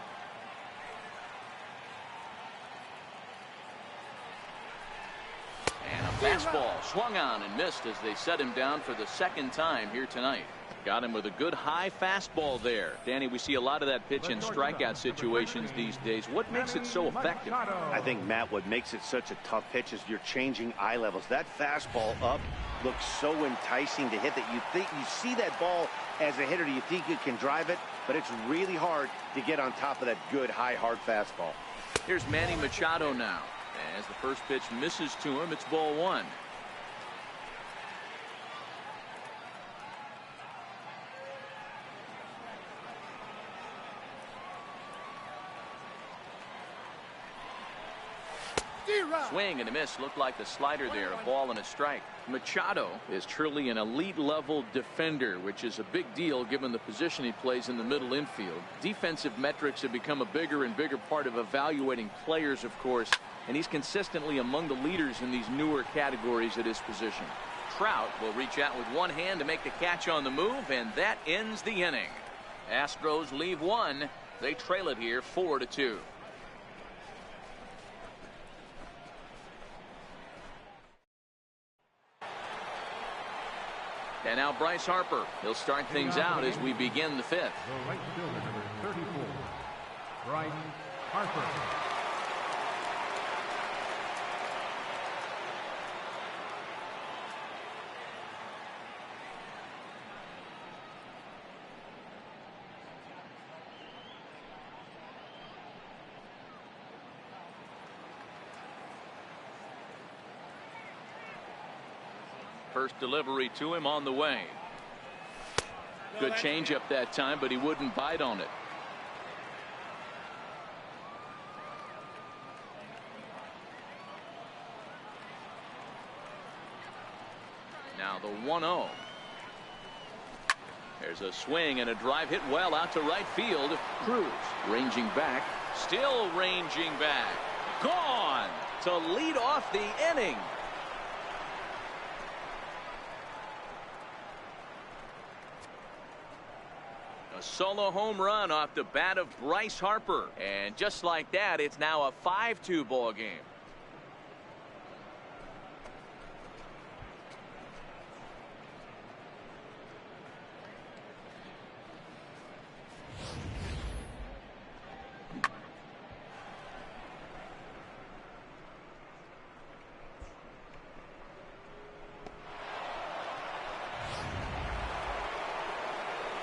And a Fastball swung on and missed as they set him down for the second time here tonight. Got him with a good high fastball there. Danny, we see a lot of that pitch in strikeout situations these days. What makes it so effective? I think, Matt, what makes it such a tough pitch is you're changing eye levels. That fastball up looks so enticing to hit that you see that ball as a hitter. You think you can drive it, but it's really hard to get on top of that good high hard fastball. Here's Manny Machado now. As the first pitch misses to him, it's ball one. Swing and a miss. Looked like the slider there. A ball and a strike. Machado is truly an elite level defender, which is a big deal given the position he plays in the middle infield. Defensive metrics have become a bigger and bigger part of evaluating players, of course, and he's consistently among the leaders in these newer categories at his position. Trout will reach out with one hand to make the catch on the move, and that ends the inning. Astros leave one. They trail it here 4-2. And now Bryce Harper. He'll start things out as we begin the fifth. The right fielder, number 34, Bryce Harper. First delivery to him on the way. Good changeup that time, but he wouldn't bite on it. Now the 1-0. There's a swing and a drive hit well out to right field. Cruz ranging back. Still ranging back. Gone to lead off the inning. Solo home run off the bat of Bryce Harper, and just like that, it's now a 5-2 ball game.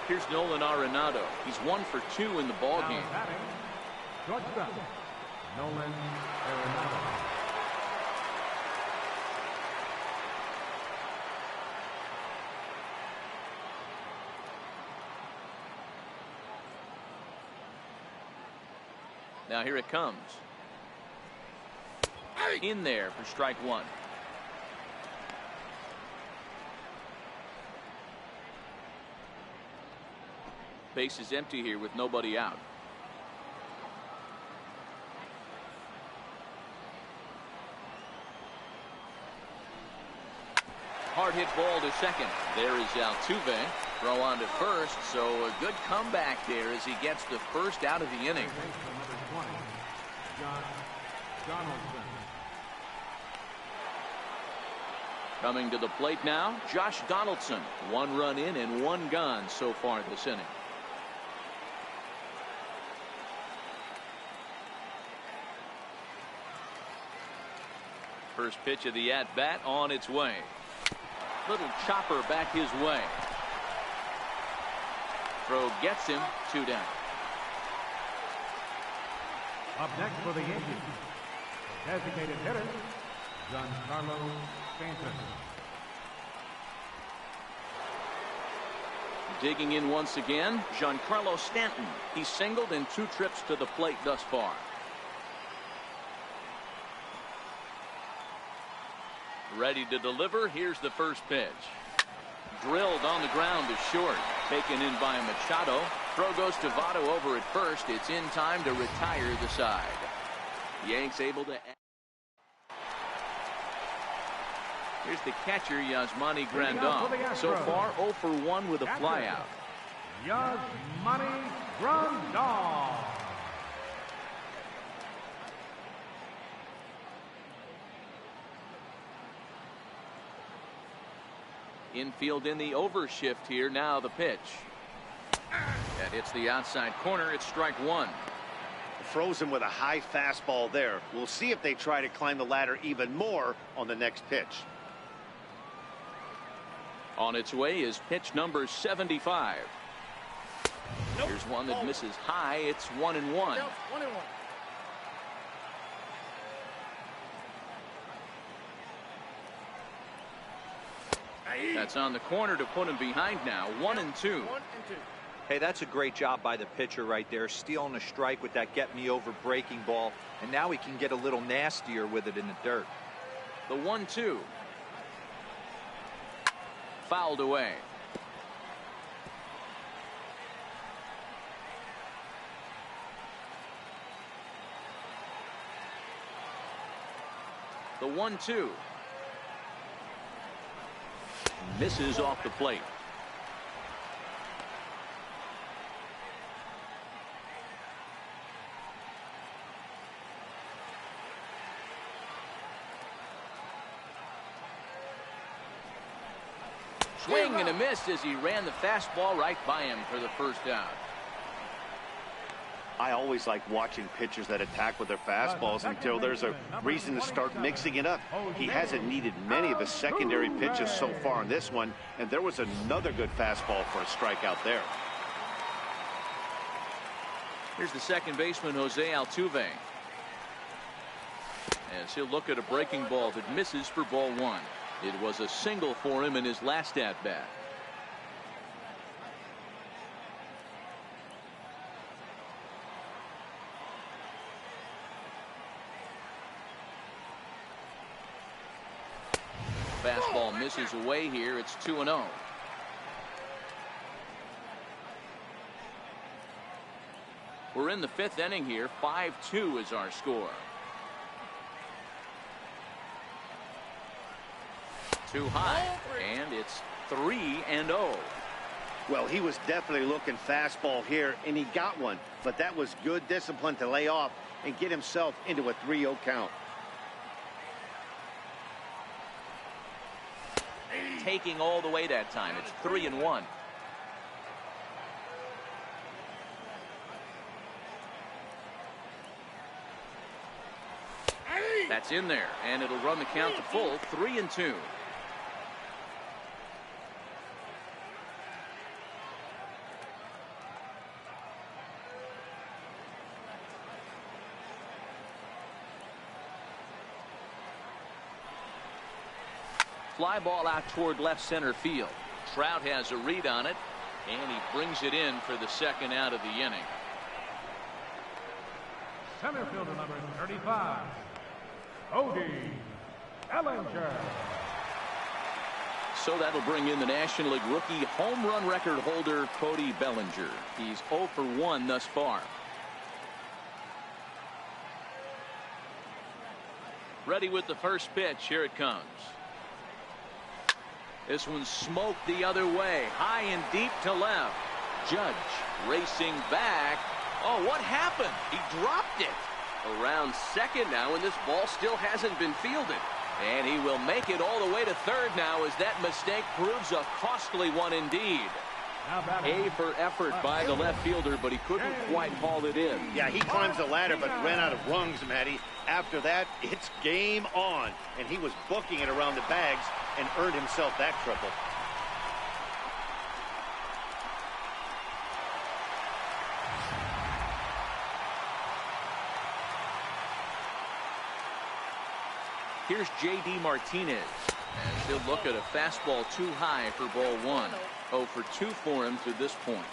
Here's Nolan Arenado. He's 1 for 2 in the ball game. Shortstop, Nolan Arenado. Now here it comes. In there for strike one. Base is empty here with nobody out. Hard hit ball to second. There is Altuve. Throw on to first, so a good comeback there as he gets the first out of the inning. Coming to the plate now, Josh Donaldson. 1 run in and 1 gone so far this inning. First pitch of the at-bat on its way. Little chopper back his way. Throw gets him 2 down. Up next for the Yankees, designated hitter, Giancarlo Stanton. Digging in once again, Giancarlo Stanton. He's singled in 2 trips to the plate thus far. Ready to deliver. Here's the first pitch. Drilled on the ground to short. Taken in by Machado. Throw goes to Votto over at first. It's in time to retire the side. Yanks able to. Here's the catcher, Yasmani Grandal. So far, 0 for 1 with a flyout. Yasmani Grandal. Infield in the overshift here. Now the pitch. That hits the outside corner. It's strike one. Frozen with a high fastball there. We'll see if they try to climb the ladder even more on the next pitch. On its way is pitch number 75. Here's one that misses high. It's 1-1. 1-1. That's on the corner to put him behind now. 1-2. Hey, that's a great job by the pitcher right there, stealing a strike with that get me over breaking ball, and now he can get a little nastier with it in the dirt. The 1-2. Fouled away. The 1-2. Misses off the plate. Swing and a miss as he ran the fastball right by him for the first out. I always like watching pitchers that attack with their fastballs until there's a reason to start mixing it up. He hasn't needed many of his secondary pitches so far in this one, and there was another good fastball for a strikeout there. Here's the second baseman, Jose Altuve. As he'll look at a breaking ball that misses for ball one. It was a single for him in his last at-bat. Fastball misses away here. It's 2-0. We're in the fifth inning here. 5-2 is our score. Too high, and it's 3-0. Well, he was definitely looking fastball here, and he got one. But that was good discipline to lay off and get himself into a 3-0 count. Taking all the way that time. It's 3-1. That's in there, and it'll run the count to full. 3-2. Fly ball out toward left center field. Trout has a read on it, and he brings it in for the second out of the inning. Center fielder number 35, Cody Bellinger. So that'll bring in the National League rookie home run record holder Cody Bellinger. He's 0 for 1 thus far. Ready with the first pitch. Here it comes. This one's smoked the other way, high and deep to left. Judge racing back. Oh, what happened? He dropped it. Around second now, and this ball still hasn't been fielded. And he will make it all the way to third now as that mistake proves a costly one indeed. A for effort by the left fielder, but he couldn't quite haul it in. Yeah, he climbs the ladder but ran out of rungs, Matty. After that, it's game on. And he was booking it around the bags and earned himself that triple. Here's J.D. Martinez. And he'll look at a fastball too high for ball one. 0 for 2 for him to this point.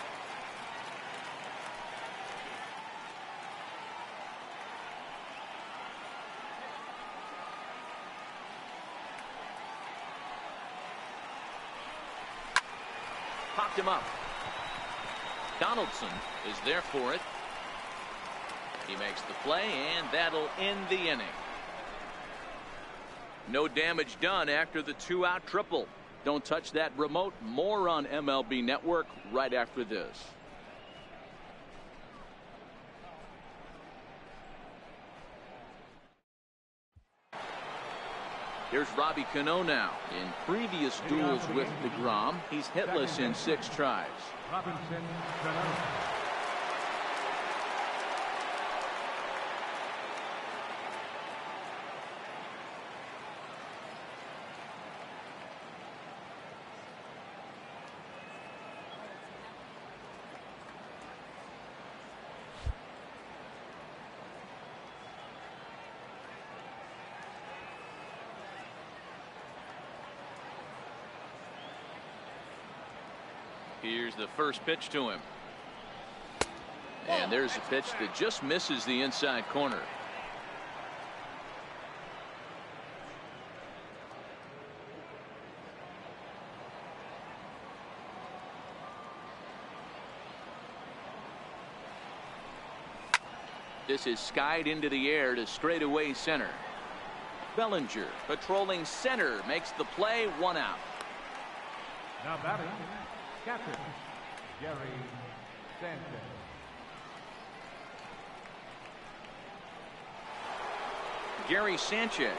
Popped him up. Donaldson is there for it. He makes the play, and that'll end the inning. No damage done after the 2-out triple. Don't touch that remote. More on MLB Network right after this. Here's Robbie Cano now. In previous duels with DeGrom, he's hitless in 6 tries. Robinson Cano. Here's the first pitch to him. And there's a pitch that just misses the inside corner. This is skied into the air to straightaway center. Bellinger patrolling center makes the play, 1 out. Now batting, catcher, Gary Sanchez. Gary Sanchez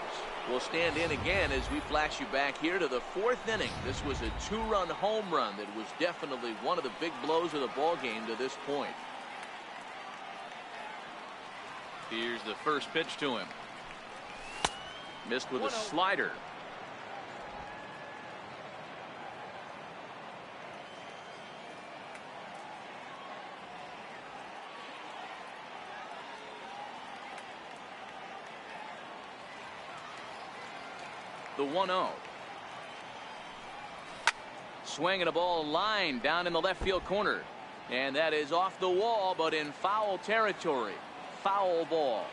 will stand in again as we flash you back here to the 4th inning. This was a 2-run home run that was definitely one of the big blows of the ball game to this point. Here's the first pitch to him. Missed with a slider. The 1-0. Swinging a ball line down in the left field corner. And that is off the wall, but in foul territory. Foul ball.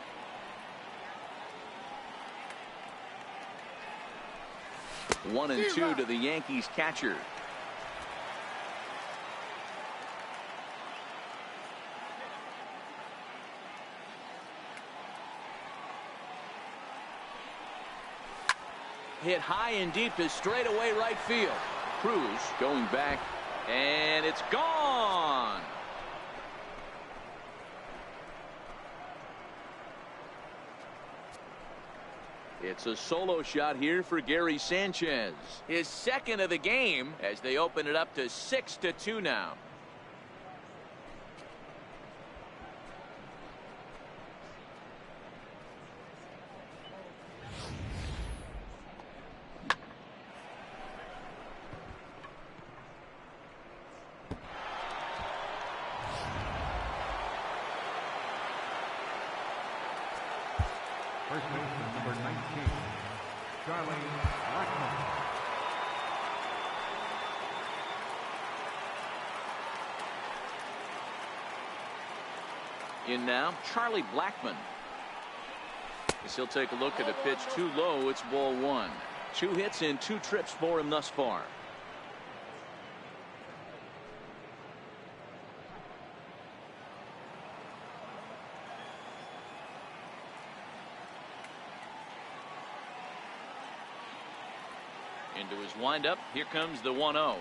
One and two to the Yankees catcher. Hit high and deep to straightaway right field. Cruz going back, and it's gone. It's a solo shot here for Gary Sanchez. His second of the game as they open it up to 6-2 now. First baseman, number 19, Charlie Blackmon. In now, Charlie Blackmon. As he'll take a look at a pitch too low, it's ball 1. 2 hits and 2 trips for him thus far. Into his windup. Here comes the 1-0.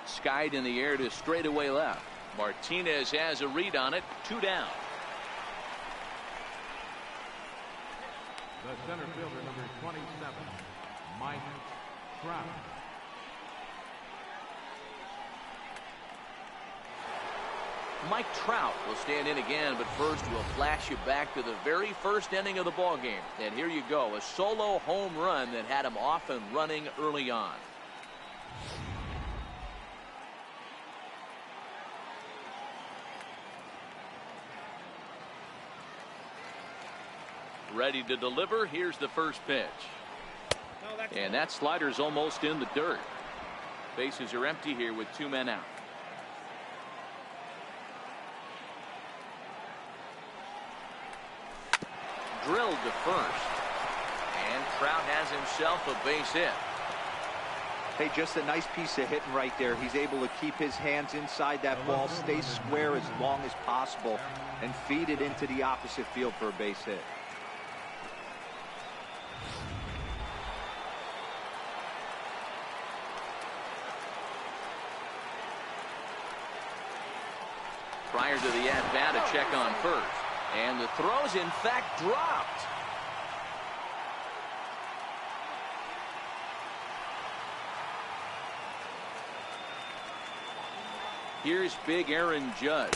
Skied in the air to straightaway left. Martinez has a read on it. 2 down. The center fielder, number 27, Mike Trout. Mike Trout will stand in again, but first we'll flash you back to the very first inning of the ball game. And here you go, a solo home run that had him off and running early on. Ready to deliver. Here's the first pitch. And that slider's almost in the dirt. Bases are empty here with 2 men out. Drilled to first. And Trout has himself a base hit. Hey, just a nice piece of hitting right there. He's able to keep his hands inside that ball, stay square as long as possible, and feed it into the opposite field for a base hit. Prior to the at-bat, a check on first. And the throw's in fact dropped. Here's big Aaron Judge.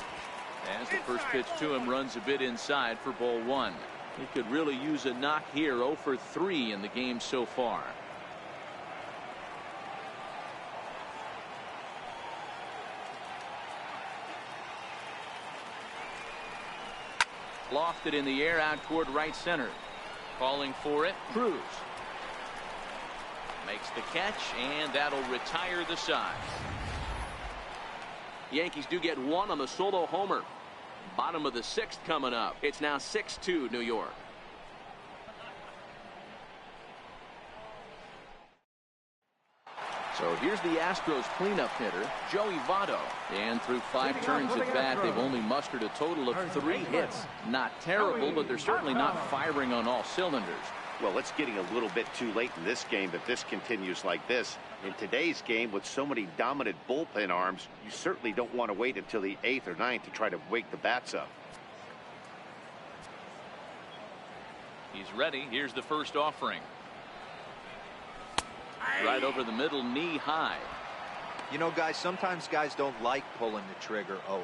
As the first pitch to him runs a bit inside for ball 1. He could really use a knock here. 0 for 3 in the game so far. Lofted in the air out toward right center. Calling for it, Cruz. Makes the catch, and that'll retire the side. Yankees do get one on the solo homer. Bottom of the 6th coming up. It's now 6-2 New York. So here's the Astros cleanup hitter, Joey Votto. And through 5 turns at bat, they've only mustered a total of 3 hits. Not terrible, but they're certainly not firing on all cylinders. Well, it's getting a little bit too late in this game if this continues like this. In today's game, with so many dominant bullpen arms, you certainly don't want to wait until the 8th or 9th to try to wake the bats up. He's ready. Here's the first offering. Right over the middle, knee high. You know, guys, sometimes guys don't like pulling the trigger 0-0.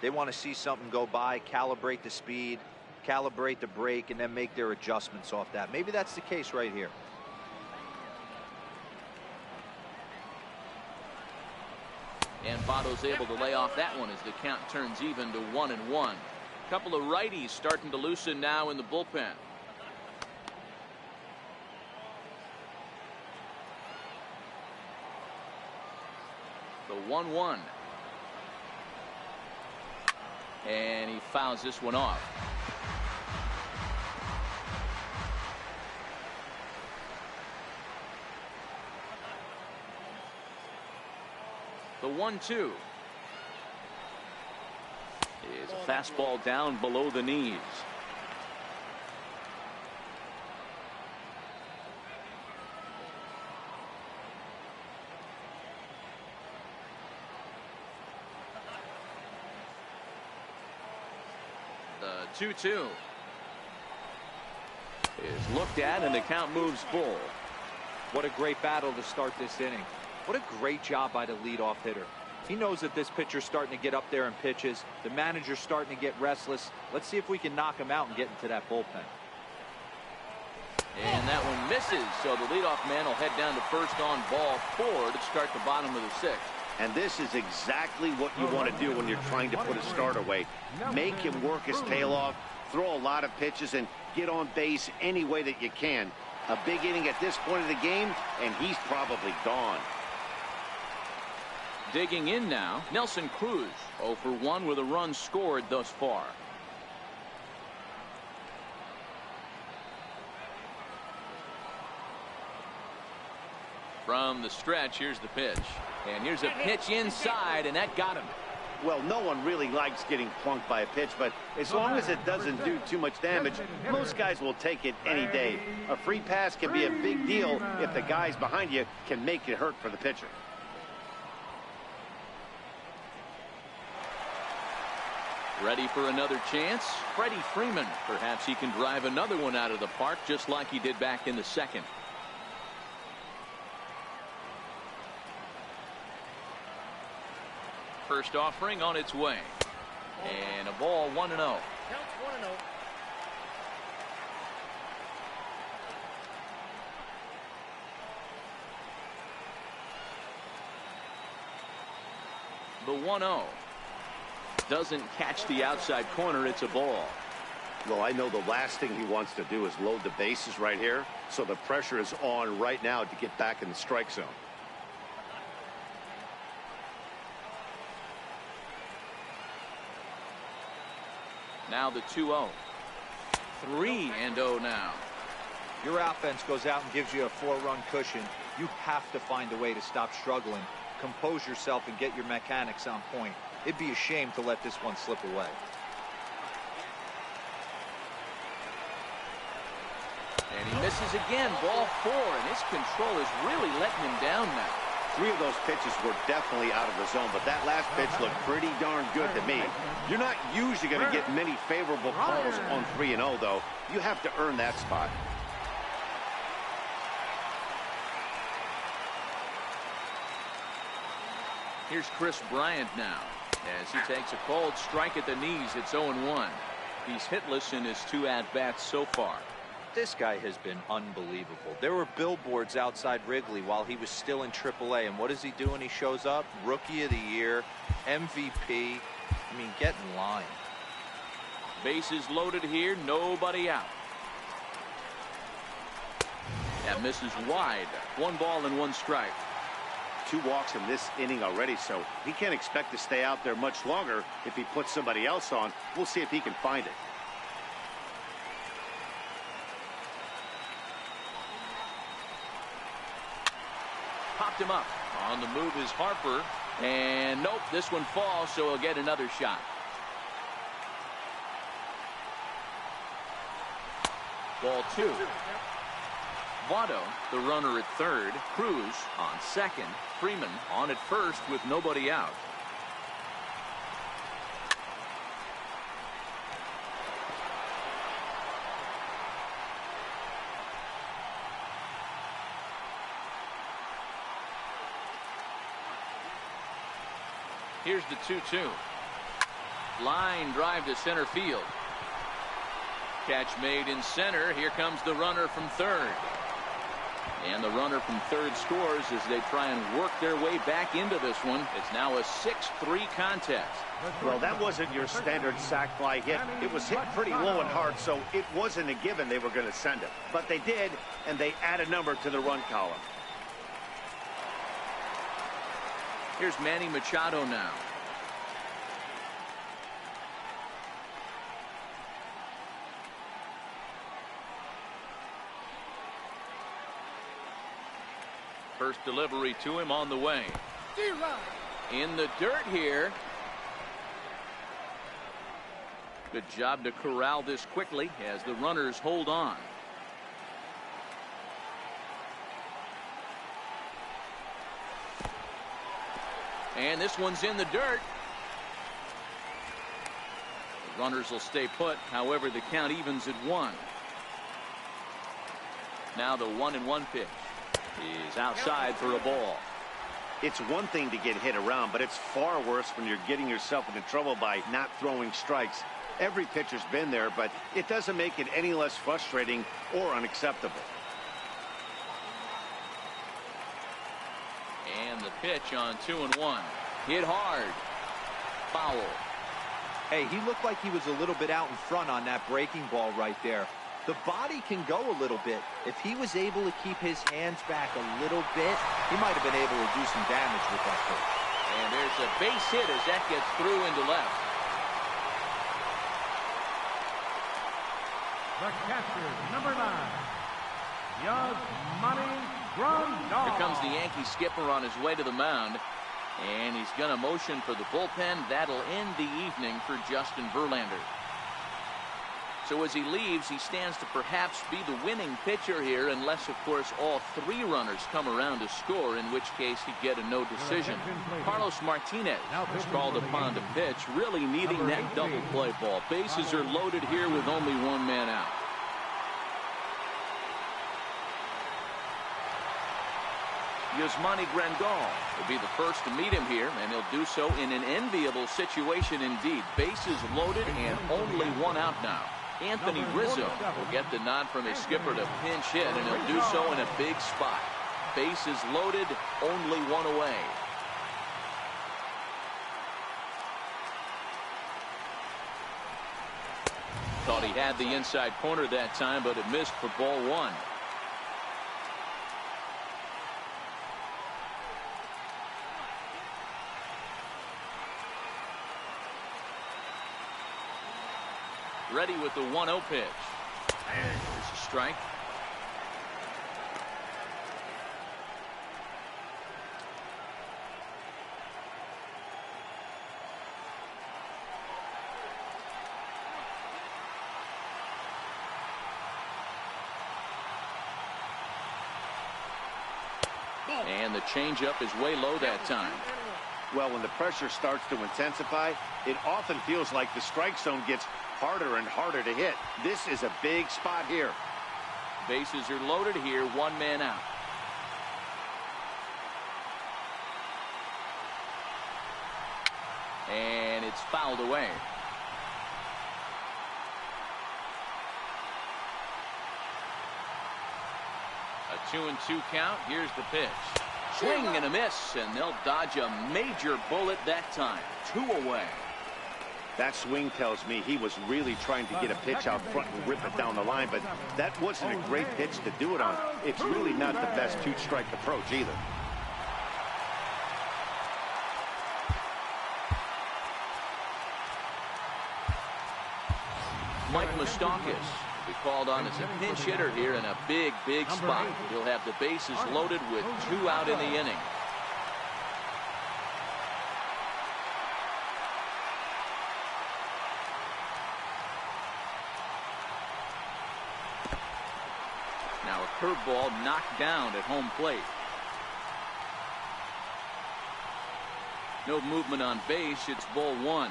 They want to see something go by, calibrate the speed, calibrate the brake, and then make their adjustments off that. Maybe that's the case right here. And Votto's able to lay off that one as the count turns even to 1-1. Couple of righties starting to loosen now in the bullpen. The 1-1. And he fouls this one off. The 1-2 is a fastball down below the knees. The 2-2 is looked at, and the count moves full. What a great battle to start this inning. What a great job by the leadoff hitter. He knows that this pitcher's starting to get up there in pitches. The manager's starting to get restless. Let's see if we can knock him out and get into that bullpen. And that one misses, so the leadoff man will head down to first on ball 4 to start the bottom of the 6th. And this is exactly what you want to do when you're trying to put a start away. Make him work his tail off, throw a lot of pitches, and get on base any way that you can. A big inning at this point of the game, and he's probably gone. Digging in now, Nelson Cruz, 0 for 1 with a run scored thus far. From the stretch, here's the pitch. And here's a pitch inside, and that got him. Well, no one really likes getting plunked by a pitch, but as long as it doesn't do too much damage, most guys will take it any day. A free pass can be a big deal if the guys behind you can make it hurt for the pitcher. Ready for another chance? Freddie Freeman. Perhaps he can drive another one out of the park just like he did back in the 2nd. First offering on its way. And a ball 1-0. Counts 1-0. The 1-0 doesn't catch the outside corner. It's a ball. Well, I know the last thing he wants to do is load the bases right here, so the pressure is on right now to get back in the strike zone. Now the 2-0. 3-0 now. Your offense goes out and gives you a 4-run cushion. You have to find a way to stop struggling, compose yourself, and get your mechanics on point. It'd be a shame to let this one slip away. And he misses again. Ball 4, and his control is really letting him down now. 3 of those pitches were definitely out of the zone, but that last pitch looked pretty darn good to me. You're not usually going to get many favorable calls on 3-0, though. You have to earn that spot. Here's Chris Bryant now as he takes a cold strike at the knees. It's 0-1. He's hitless in his 2 at-bats so far. This guy has been unbelievable. There were billboards outside Wrigley while he was still in AAA, and what does he do when he shows up? Rookie of the Year, MVP. I mean, get in line. Bases loaded here, nobody out. That misses wide. 1 ball and 1 strike. 2 walks in this inning already, so he can't expect to stay out there much longer if he puts somebody else on. We'll see if he can find it. Popped him up. On the move is Harper. And nope, this one falls, so he'll get another shot. Ball 2. Votto, the runner at third. Cruz on second. Freeman on at first with nobody out. Here's the 2-2. Line drive to center field. Catch made in center. Here comes the runner from third. And the runner from third scores as they try and work their way back into this one. It's now a 6-3 contest. Well, that wasn't your standard sac fly hit. It was hit pretty low and hard, so it wasn't a given they were going to send it. But they did, and they add a number to the run column. Here's Manny Machado now. First delivery to him on the way. In the dirt here. Good job to corral this quickly as the runners hold on. And this one's in the dirt. The runners will stay put. However, the count evens at 1. Now the 1-1 pitch is outside for a ball. It's one thing to get hit around, but it's far worse when you're getting yourself into trouble by not throwing strikes. Every pitcher's been there, but it doesn't make it any less frustrating or unacceptable. And the pitch on 2-1. Hit hard. Foul. Hey, he looked like he was a little bit out in front on that breaking ball right there. The body can go a little bit. If he was able to keep his hands back a little bit, he might have been able to do some damage with that pitch. And there's a base hit as that gets through into left. The catcher, number 9, Yasmani Grandal. Here comes the Yankee skipper on his way to the mound. And he's going to motion for the bullpen. That'll end the evening for Justin Verlander. So as he leaves, he stands to perhaps be the winning pitcher here, unless, of course, all 3 runners come around to score, in which case he'd get a no decision. Carlos Martinez is called upon to pitch, really needing that double play ball. Bases are loaded here with only 1 man out. Yasmani Grandal will be the first to meet him here, and he'll do so in an enviable situation indeed. Bases loaded and only 1 out now. Anthony Rizzo will get the nod from his skipper to pinch hit, and he'll do so in a big spot. Bases loaded, only 1 away. Thought he had the inside corner that time, but it missed for ball 1. Ready with the 1-0 pitch. There's a strike. And the changeup is way low that time. Well, when the pressure starts to intensify, it often feels like the strike zone gets harder and harder to hit. This is a big spot here. Bases are loaded here, 1 man out. And it's fouled away. A 2-2 count. Here's the pitch. Swing and a miss, and they'll dodge a major bullet that time. 2 away. That swing tells me he was really trying to get a pitch out front and rip it down the line, but that wasn't a great pitch to do it on. It's really not the best two-strike approach either. Mike Moustakas will be called on as a pinch hitter here in a big spot. He'll have the bases loaded with 2 out in the inning. Now a curveball knocked down at home plate. No movement on base. It's ball 1.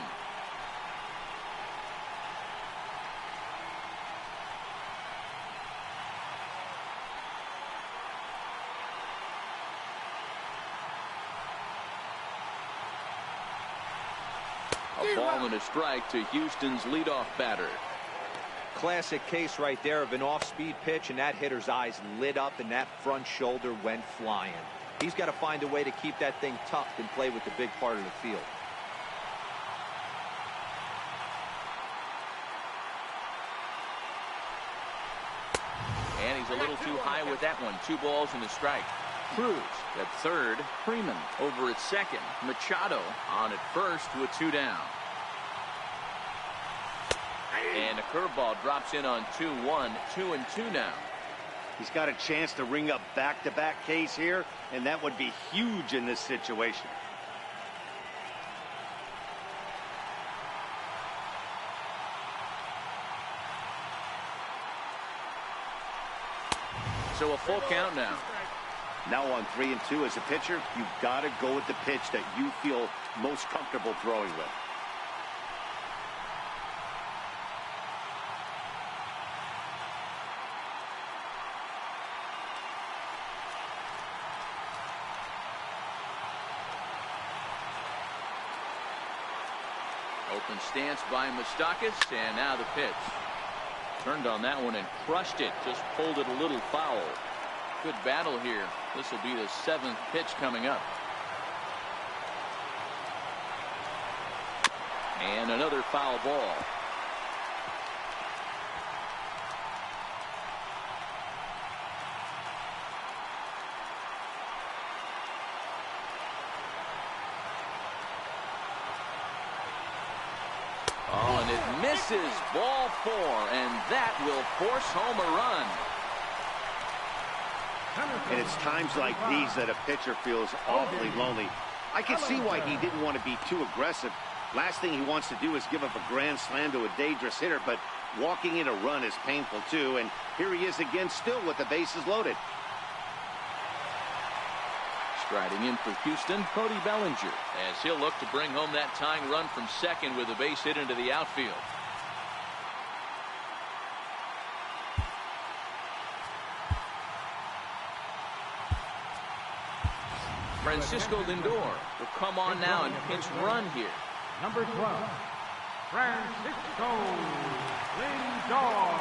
A ball and a strike to Houston's leadoff batter. Classic case right there of an off-speed pitch, and that hitter's eyes lit up and that front shoulder went flying. He's got to find a way to keep that thing tucked and play with the big part of the field. And he's a little too high with that one. 2 balls and a strike. Cruz at third. Freeman over at second. Machado on at first with 2 down. And a curveball drops in on 2-1. 2-2 now. He's got a chance to ring up back-to-back Ks here, and that would be huge in this situation. So a full count now. Now on 3-2 as a pitcher, you've got to go with the pitch that you feel most comfortable throwing with. Open stance by Moustakas, and now the pitch. Turned on that one and crushed it. Just pulled it a little foul. Good battle here. This will be the 7th pitch coming up. And another foul ball. Oh, and it misses. Ball 4, and that will force home a run. And it's times like these that a pitcher feels awfully lonely. I can see why he didn't want to be too aggressive. Last thing he wants to do is give up a grand slam to a dangerous hitter, but walking in a run is painful too. And here he is again, still with the bases loaded. Striding in for Houston, Cody Bellinger, as he'll look to bring home that tying run from second with a base hit into the outfield. Francisco Lindor will come on now and pinch run here. Number 12, Francisco Lindor.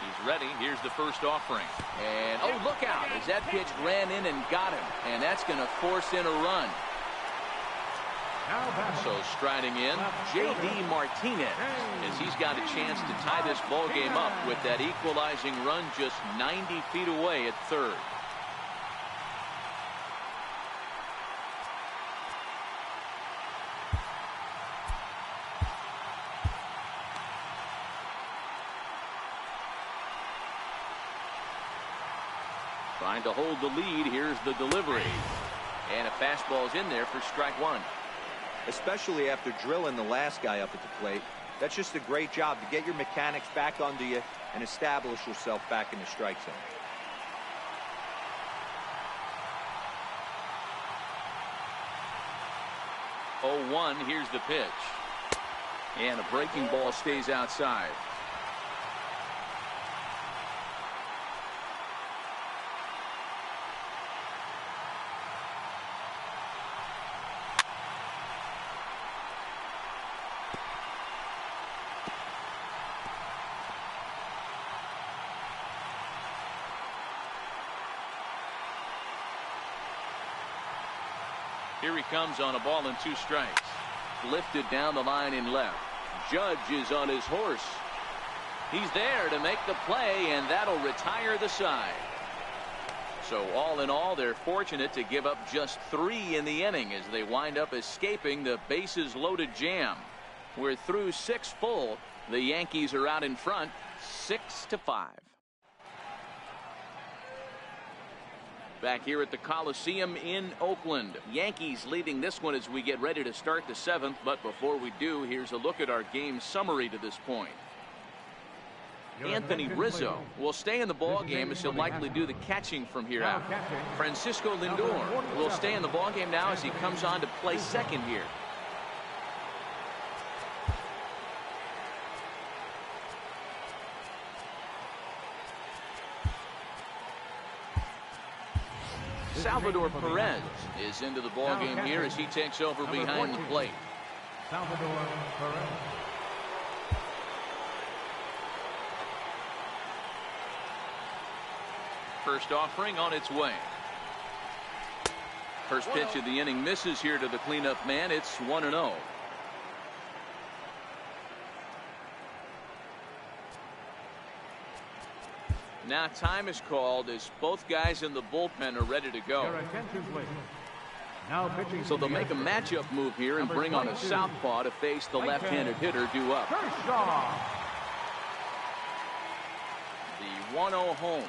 He's ready. Here's the first offering. And, oh, look out, as that pitch ran in and got him. And that's going to force in a run. So striding in, J.D. Martinez, as he's got a chance to tie this ball game up with that equalizing run just 90 feet away at third. Trying to hold the lead. Here's the delivery. And a fastball's in there for strike 1. Especially after drilling the last guy up at the plate. That's just a great job to get your mechanics back under you and establish yourself back in the strike zone. Oh, 1, here's the pitch. And a breaking ball stays outside. Here he comes on a ball and 2 strikes. Lifted down the line in left. Judge is on his horse. He's there to make the play, and that'll retire the side. So all in all, they're fortunate to give up just 3 in the inning as they wind up escaping the bases loaded jam. We're through 6 full. The Yankees are out in front 6-5. Back here at the Coliseum in Oakland. Yankees leading this one as we get ready to start the 7th. But before we do, here's a look at our game summary to this point. Anthony Rizzo will stay in the ball game as he'll likely do the catching from here out. Francisco Lindor will stay in the ball game now as he comes on to play second here. Salvador Perez is into the ball game here as he takes over behind the plate. Salvador Perez. First offering on its way. First pitch of the inning misses here to the cleanup man. It's 1-0. Now time is called as both guys in the bullpen are ready to go. Your attention, please. Now pitching. So they'll make a matchup move here and bring on a southpaw to face the left-handed hitter due up. Kershaw. The 1-0 home.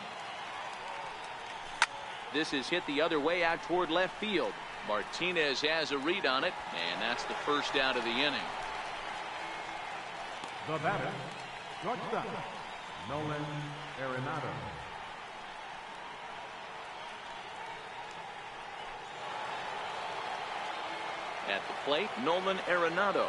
This is hit the other way out toward left field. Martinez has a read on it, and that's the first out of the inning. The batter, shortstop, Nolan Arenado. At the plate, Nolan Arenado.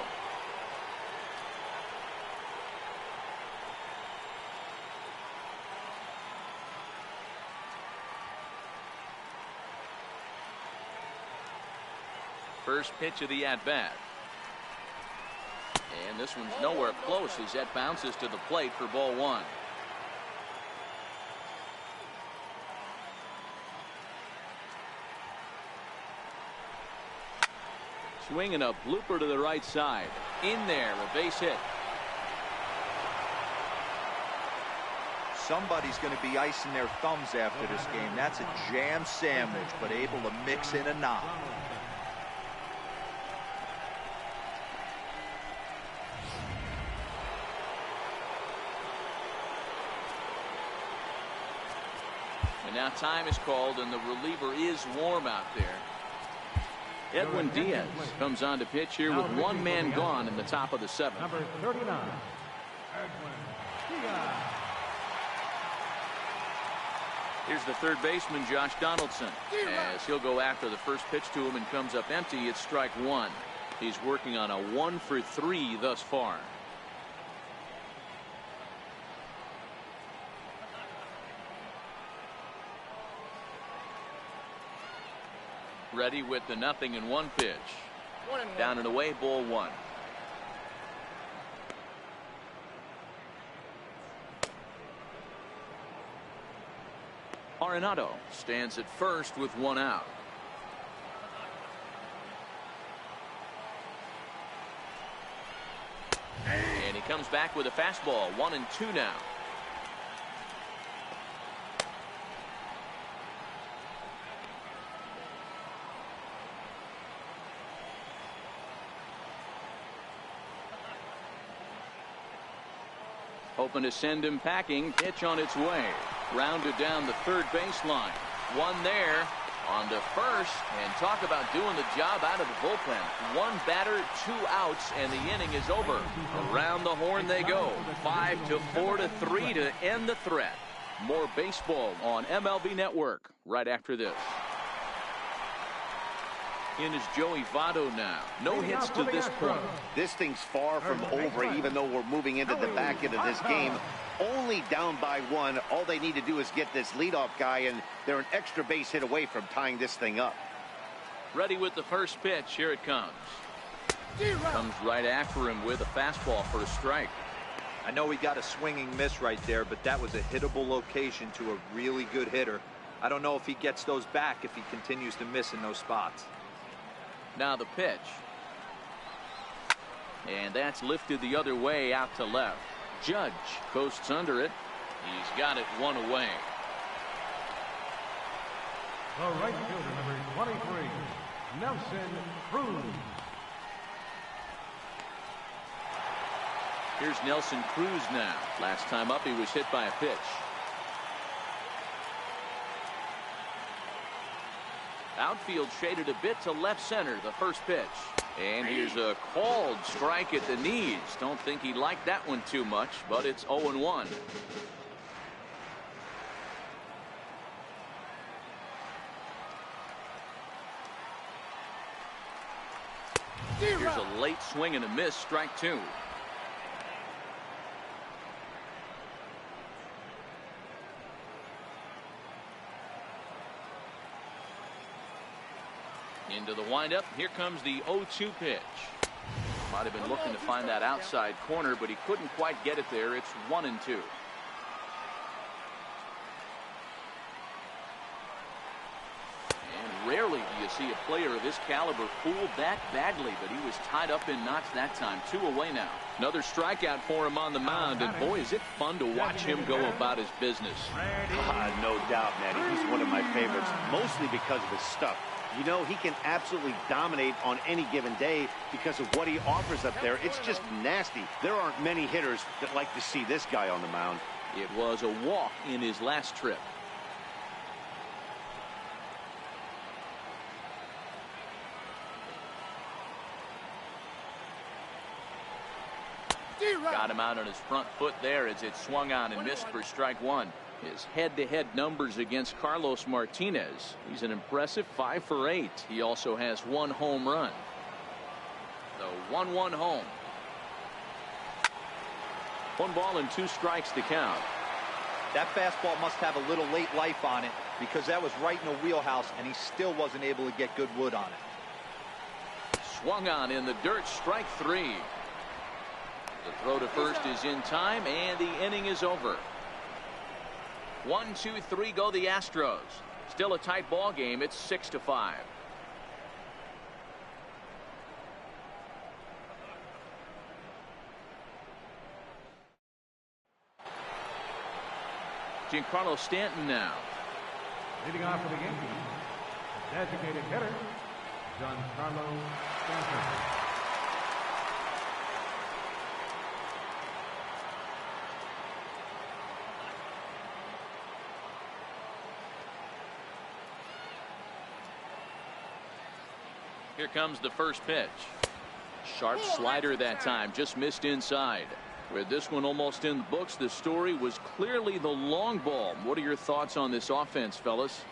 First pitch of the at-bat. And this one's nowhere close as that bounces to the plate for ball 1. Swinging a blooper to the right side. In there, a base hit. Somebody's going to be icing their thumbs after this game. That's a jam sandwich, but able to mix in a knock. And now time is called, and the reliever is warm out there. Edwin Diaz comes on to pitch here with 1 man gone in the top of the 7th. Number 39, Edwin Diaz. Here's the third baseman, Josh Donaldson, as he'll go after the first pitch to him and comes up empty. It's strike 1. He's working on a 1 for 3 thus far. Ready with the 0-1 pitch. Down and away, ball 1. Arenado stands at first with 1 out. And he comes back with a fastball. 1-2 now. Hoping to send him packing. Pitch on its way. Rounded down the third baseline. 1 there. On to first. And talk about doing the job out of the bullpen. 1 batter, 2 outs, and the inning is over. Around the horn they go. 5-4-3 to end the threat. More baseball on MLB Network right after this. In is Joey Votto now. No hits to this point. This thing's far from over, even though we're moving into the back end of this game. Only down by 1. All they need to do is get this leadoff guy, and they're an extra base hit away from tying this thing up. Ready with the first pitch. Here it comes. Comes right after him with a fastball for a strike. I know he got a swinging miss right there, but that was a hittable location to a really good hitter. I don't know if he gets those back if he continues to miss in those spots. Now the pitch. And that's lifted the other way out to left. Judge coasts under it. He's got it one away. The right fielder, number 23, Nelson Cruz. Here's Nelson Cruz now. Last time up, he was hit by a pitch. Outfield shaded a bit to left center, the first pitch. And here's a called strike at the knees. Don't think he liked that one too much, but it's 0-1. Here's a late swing and a miss, strike two. Into the windup. Here comes the 0-2 pitch. Might have been looking to find that outside corner, but he couldn't quite get it there. It's 1-2. And rarely do you see a player of his caliber fooled that badly, but he was tied up in knots that time. 2 away now. Another strikeout for him on the mound, and boy, is it fun to watch him go about his business. No doubt, Matty. He's one of my favorites, mostly because of his stuff. You know, he can absolutely dominate on any given day because of what he offers up there. It's just nasty. There aren't many hitters that like to see this guy on the mound. It was a walk in his last trip. Got him out on his front foot there as it swung on and missed for strike one. His head-to-head numbers against Carlos Martinez. He's an impressive 5 for 8. He also has 1 home run. The 1-1 home. 1 ball and 2 strikes to count. That fastball must have a little late life on it because that was right in the wheelhouse and he still wasn't able to get good wood on it. Swung on in the dirt, strike 3. The throw to first is in time and the inning is over. 1, 2, 3 go the Astros. Still a tight ball game. It's 6-5. Giancarlo Stanton now. Leading off for the Yankees, the designated hitter, Giancarlo Stanton. Here comes the first pitch. Sharp slider that time, just missed inside. With this one almost in the books, the story was clearly the long ball. What are your thoughts on this offense, fellas?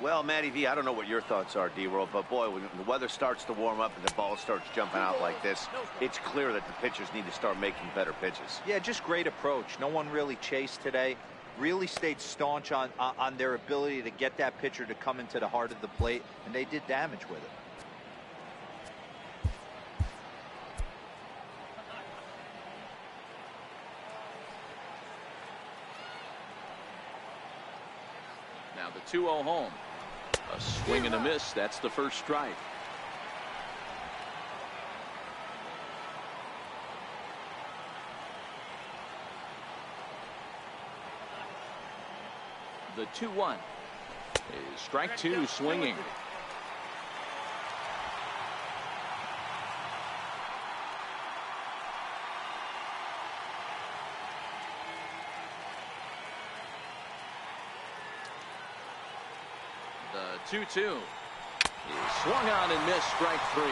Well, Matty V, I don't know what your thoughts are, D-World, but boy, when the weather starts to warm up and the ball starts jumping out like this, it's clear that the pitchers need to start making better pitches. Yeah, just great approach. No one really chased today. Really stayed staunch on their ability to get that pitcher to come into the heart of the plate, and they did damage with it. Now the 2-0 home. A swing and a miss. That's the first strike. The 2-1 is strike 2, swinging. The 2-2 is swung on and missed, strike 3.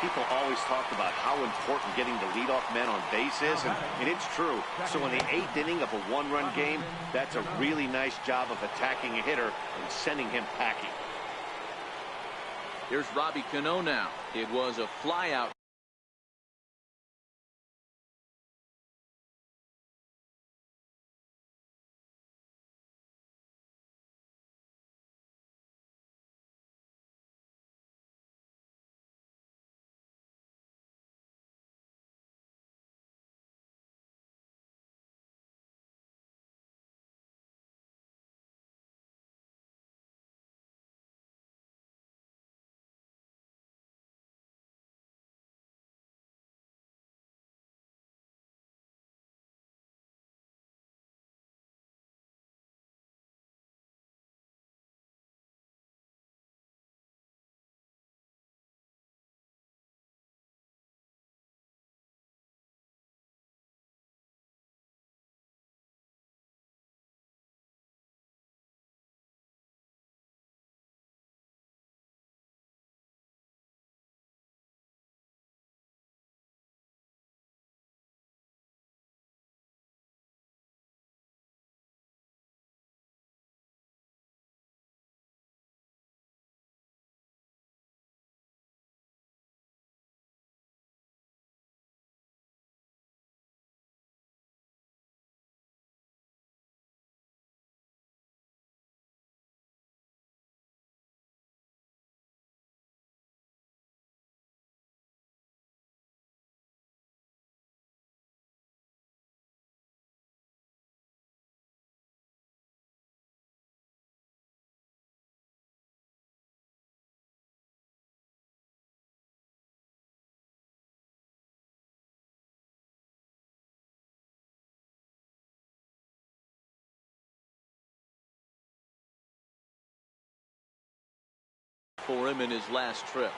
People always talk about how important getting the leadoff man on base is, and it's true. So in the 8th inning of a 1-run game, that's a really nice job of attacking a hitter and sending him packing. Here's Robbie Cano now. It was a flyout. for him in his last trip.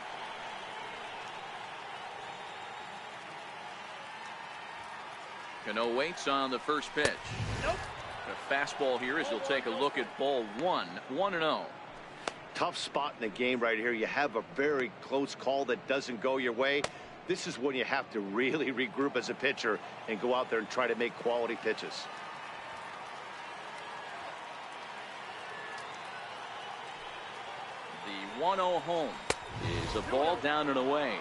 Cano waits on the first pitch. Nope. A fastball here as he'll take a look at ball one. 1-0. Tough spot in the game right here. You have a very close call that doesn't go your way. This is when you have to really regroup as a pitcher and go out there and try to make quality pitches. The 1-0 home is a ball down and away.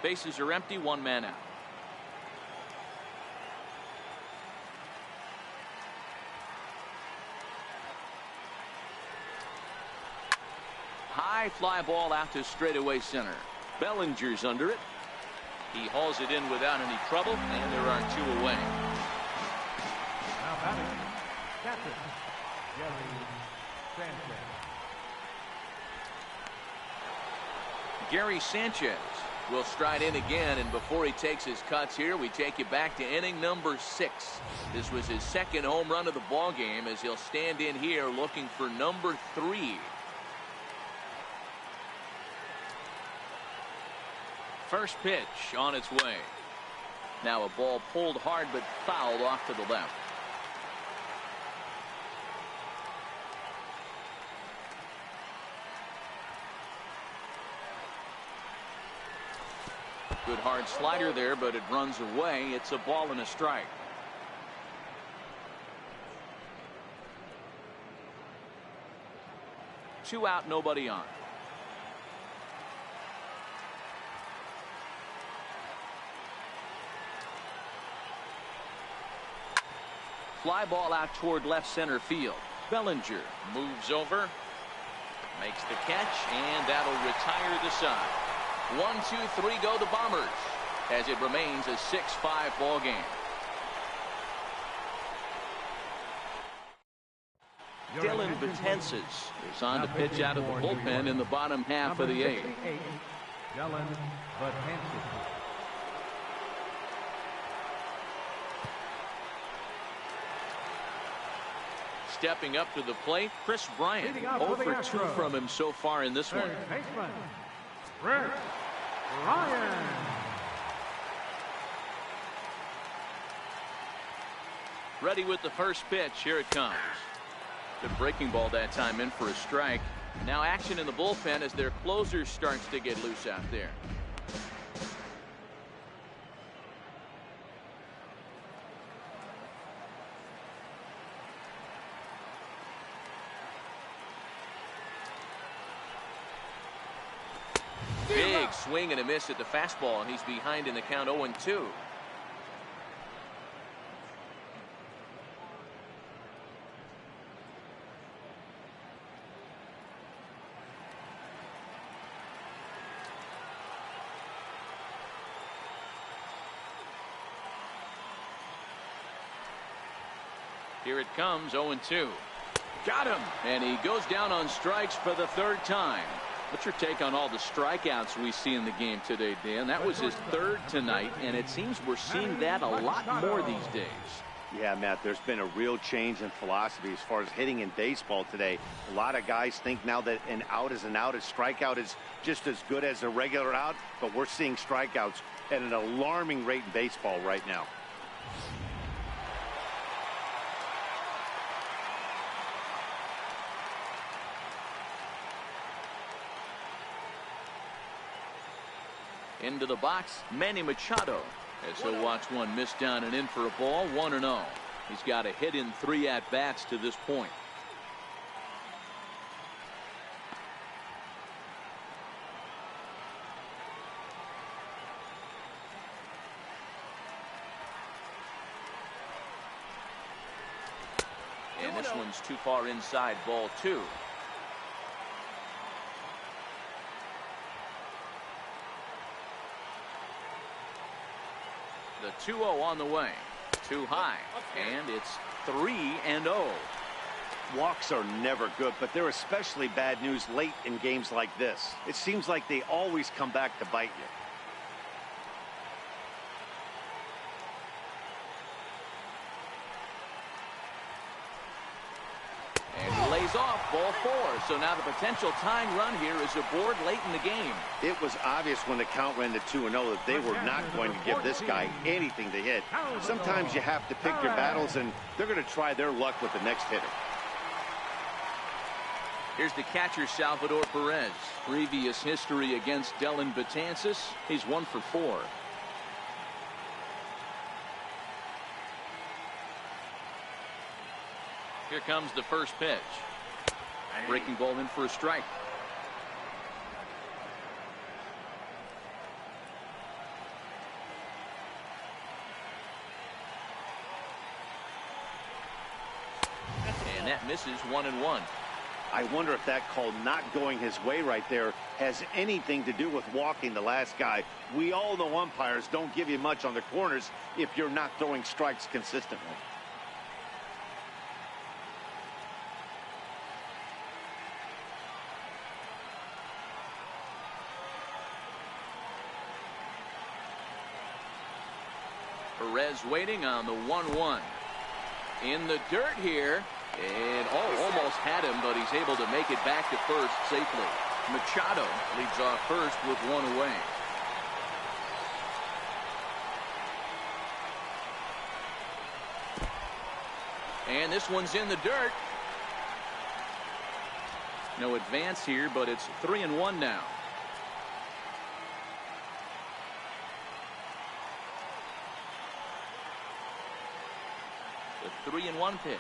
Bases are empty, one man out. High fly ball out to straightaway center. Bellinger's under it. He hauls it in without any trouble, and there are two away. Now batting, catcher, Gary Sanchez. Gary Sanchez will stride in again, and before he takes his cuts here, we take you back to inning number 6. This was his second home run of the ball game as he'll stand in here looking for number 3. First pitch on its way. Now a ball pulled hard but fouled off to the left. Good hard slider there, but it runs away. It's a ball and a strike. Two out, nobody on. Fly ball out toward left center field. Bellinger moves over, makes the catch, and that'll retire the side. 1-2-3 go the Bombers as it remains a 6-5 ball game. Dylan Betances is on to pitch out of the bullpen in the bottom half of the 8th. Dylan Betances. Stepping up to the plate, Chris Bryant. 0 for 2 from him so far in this one. Baseman, Chris Ryan. Ready with the first pitch. Here it comes. Good breaking ball that time, in for a strike. Now action in the bullpen as their closer starts to get loose out there. Big swing and a miss at the fastball, and he's behind in the count 0-2. Here it comes, 0-2. Got him! And he goes down on strikes for the 3rd time. What's your take on all the strikeouts we see in the game today, Dan? That was his 3rd tonight, and it seems we're seeing that a lot more these days. Yeah, Matt, there's been a real change in philosophy as far as hitting in baseball today. A lot of guys think now that an out is an out. A strikeout is just as good as a regular out, but we're seeing strikeouts at an alarming rate in baseball right now. Into the box, Manny Machado, as he'll watch one miss down and in for a ball. 1-0. He's got a hit in 3 at-bats to this point. And this one's too far inside, ball 2. The 2-0 on the way. Too high. And it's 3-0. Walks are never good, but they're especially bad news late in games like this. It seems like they always come back to bite you. And he lays off, ball 4. So now the potential tying run here is aboard late in the game. It was obvious when the count ran to 2-0 that they were not going to give this guy anything to hit. Sometimes you have to pick your battles, and they're going to try their luck with the next hitter. Here's the catcher, Salvador Perez. Previous history against Dellin Betances. He's 1 for 4. Here comes the first pitch. Breaking ball in for a strike. And that misses 1-1. I wonder if that call not going his way right there has anything to do with walking the last guy. We all know umpires don't give you much on the corners if you're not throwing strikes consistently. Perez waiting on the 1-1. In the dirt here. And almost had him, but he's able to make it back to first safely. Machado leads off first with 1 away. And this one's in the dirt. No advance here, but it's 3-1 now. The 3-1 pitch.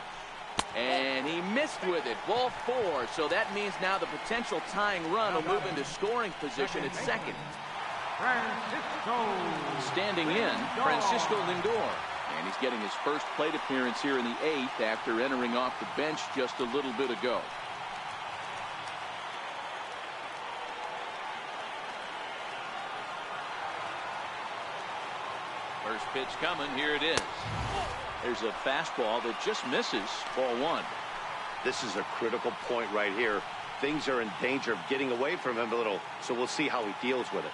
And he missed with it. Ball 4. So that means now the potential tying run will move into scoring position at second. Standing in, Francisco Lindor. And he's getting his first plate appearance here in the 8th after entering off the bench just a little bit ago. First pitch coming. Here it is. There's a fastball that just misses. Ball 1. This is a critical point right here. Things are in danger of getting away from him a little, so we'll see how he deals with it.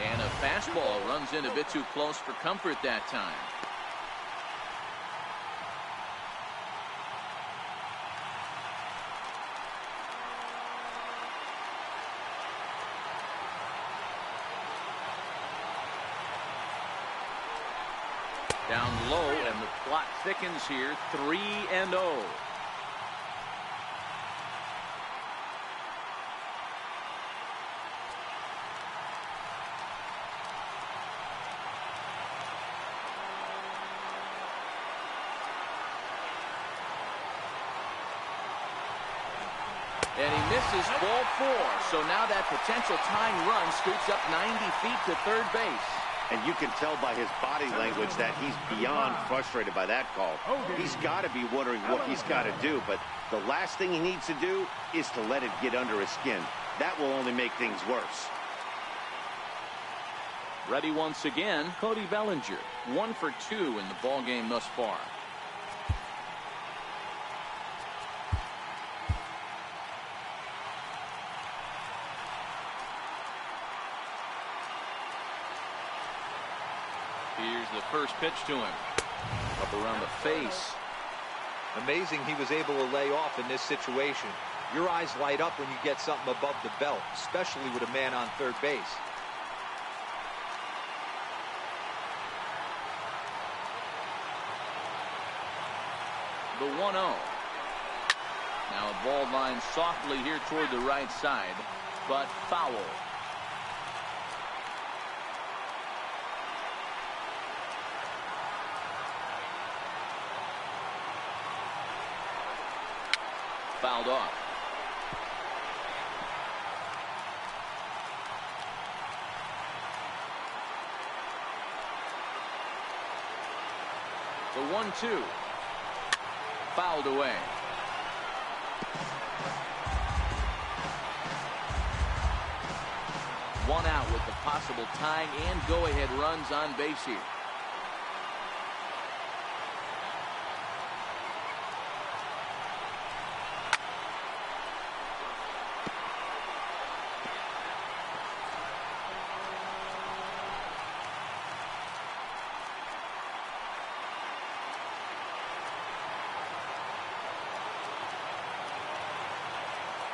And a fastball runs in a bit too close for comfort that time. Down low, and the plot thickens here. 3-0. And he misses. Ball 4. So now that potential tying run scoots up 90 feet to third base. And you can tell by his body language that he's beyond frustrated by that call. He's got to be wondering what he's got to do, but the last thing he needs to do is to let it get under his skin. That will only make things worse. Ready once again, Cody Bellinger. 1 for 2 in the ballgame thus far. Here's the first pitch to him. Up around the face. Amazing he was able to lay off in this situation. Your eyes light up when you get something above the belt, especially with a man on third base. The 1-0. Now a ball line softly here toward the right side, but foul. Fouled off. The 1-2. Fouled away. One out with the possible tying and go-ahead runs on base here.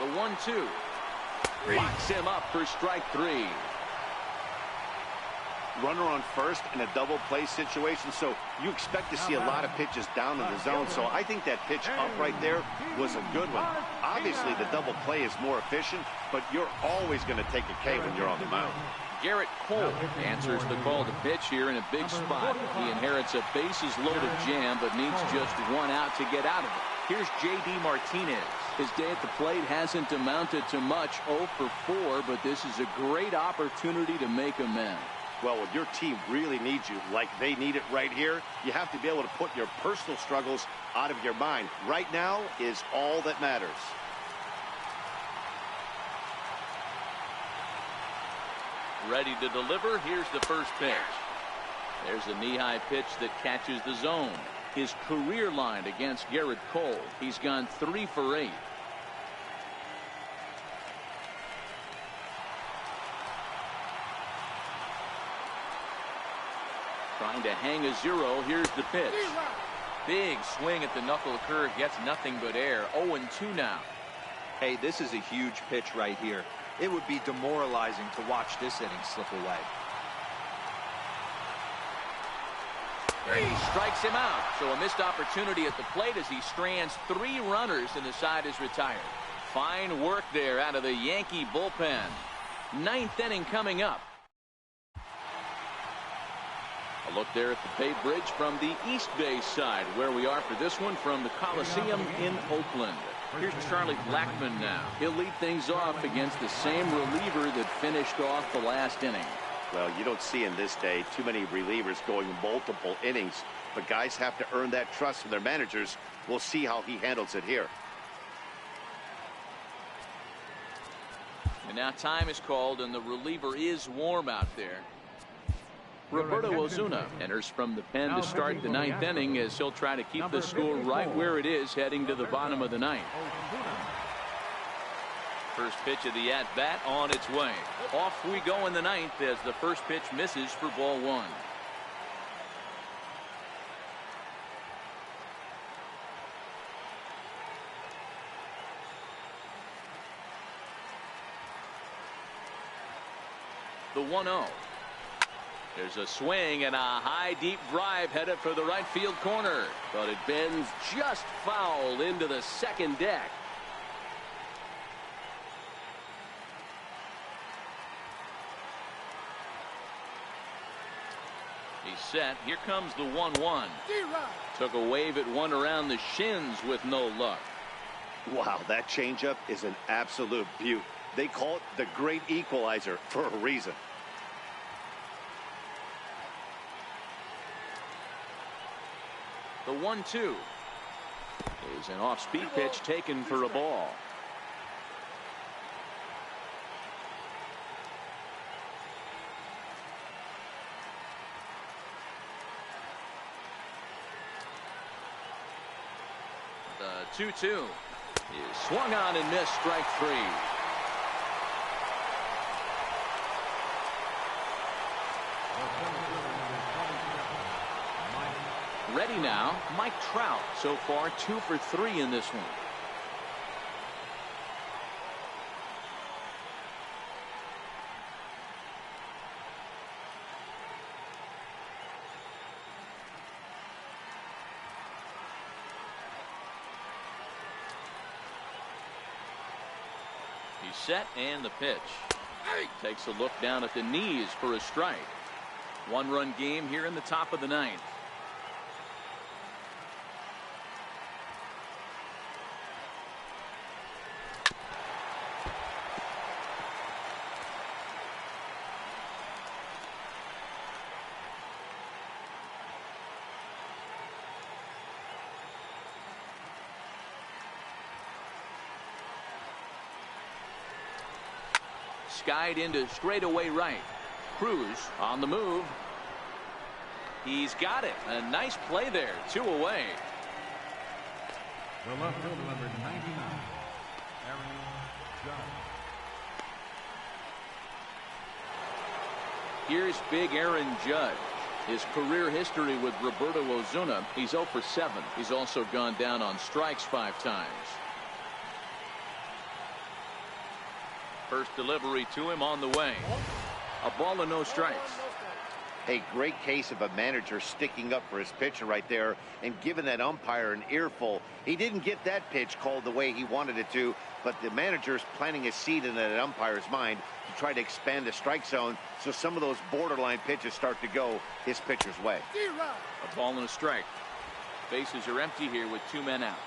The 1-2. Locks him up for strike 3. Runner on first in a double play situation, so you expect to see a lot of pitches down in the zone. So I think that pitch up right there was a good one. Obviously, the double play is more efficient, but you're always going to take a K when you're on the mound. Garrett Cole answers the call to pitch here in a big spot. He inherits a bases-loaded jam, but needs just one out to get out of it. Here's J.D. Martinez. His day at the plate hasn't amounted to much, 0 for 4, but this is a great opportunity to make amends. Well, when your team really needs you, like they need it right here, you have to be able to put your personal struggles out of your mind. Right now is all that matters. Ready to deliver. Here's the first pitch. There's a knee-high pitch that catches the zone. His career line against Garrett Cole. He's gone 3 for 8. Trying to hang a 0. Here's the pitch. Big swing at the knuckle curve. Gets nothing but air. 0-2 now. Hey, this is a huge pitch right here. It would be demoralizing to watch this inning slip away. He strikes him out. So a missed opportunity at the plate as he strands 3 runners and the side is retired. Fine work there out of the Yankee bullpen. 9th inning coming up. A look there at the Bay Bridge from the East Bay side, where we are for this one from the Coliseum in Oakland. Here's Charlie Blackmon now. He'll lead things off against the same reliever that finished off the last inning. Well, you don't see in this day too many relievers going multiple innings, but guys have to earn that trust from their managers. We'll see how he handles it here. And now time is called, and the reliever is warm out there. Roberto Ozuna enters from the pen to start the 9th inning as he'll try to keep the score right where it is heading to the bottom of the 9th. First pitch of the at-bat on its way. Off we go in the 9th as the first pitch misses for ball 1. The 1-0. There's a swing and a high deep drive headed for the right field corner, but it bends just foul into the second deck. He's set. Here comes the 1-1. Took a wave at one around the shins with no luck. Wow, that changeup is an absolute beaut. They call it the great equalizer for a reason. The 1-2 is an off-speed pitch taken for a ball. The 2-2 is swung on and missed, strike 3. Ready now, Mike Trout. So far 2 for 3 in this one. He's set and the pitch. Takes a look down at the knees for a strike. 1-run game here in the top of the 9th. Skied into straightaway right. Cruz on the move. He's got it. A nice play there. 2 away. The left fielder, number 99, Aaron Judge. Here's big Aaron Judge. His career history with Roberto Ozuna. He's 0 for 7. He's also gone down on strikes 5 times. First delivery to him on the way. A ball and no strikes. A great case of a manager sticking up for his pitcher right there and giving that umpire an earful. He didn't get that pitch called the way he wanted it to, but the manager's planting a seed in that umpire's mind to try to expand the strike zone so some of those borderline pitches start to go his pitcher's way. A ball and a strike. Bases are empty here with 2 men out.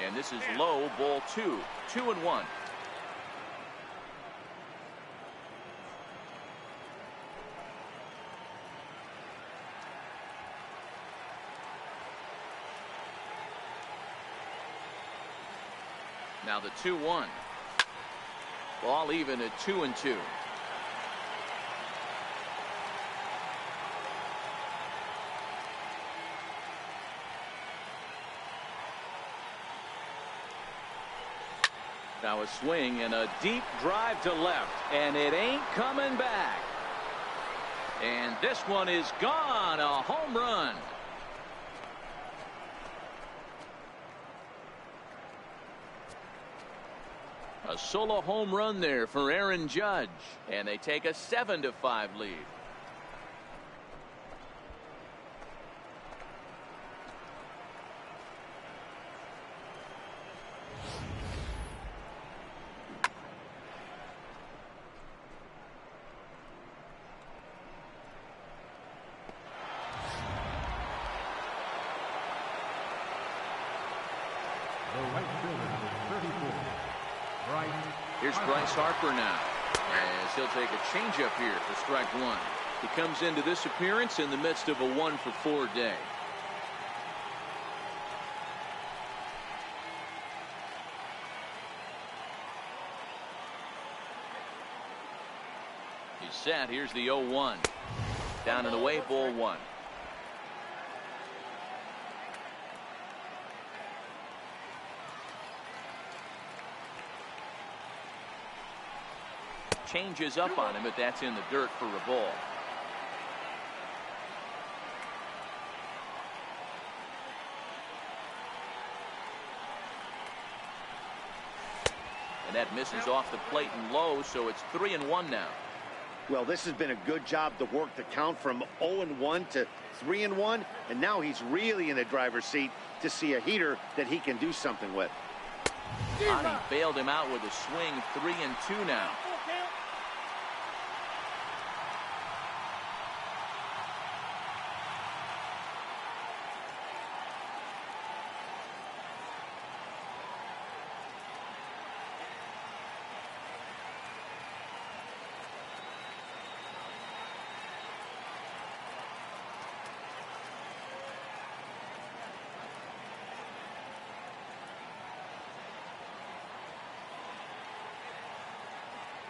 And this is low, ball 2. 2-1. Now the 2-1. Ball even at 2-2. Now a swing and a deep drive to left, and it ain't coming back. And this one is gone. A home run. A solo home run there for Aaron Judge, and they take a 7-5 lead. Here's Bryce Harper now, as he'll take a changeup here for strike 1. He comes into this appearance in the midst of a 1-for-4 day. He's set. Here's the 0-1. Down and away, ball 1. Changes up on him, but that's in the dirt for a ball. And that misses off the plate and low, so it's 3-1 now. Well, this has been a good job to work the count from 0-1 to 3-1, and now he's really in the driver's seat to see a heater that he can do something with. Bonnie bailed him out with a swing. 3-2 now.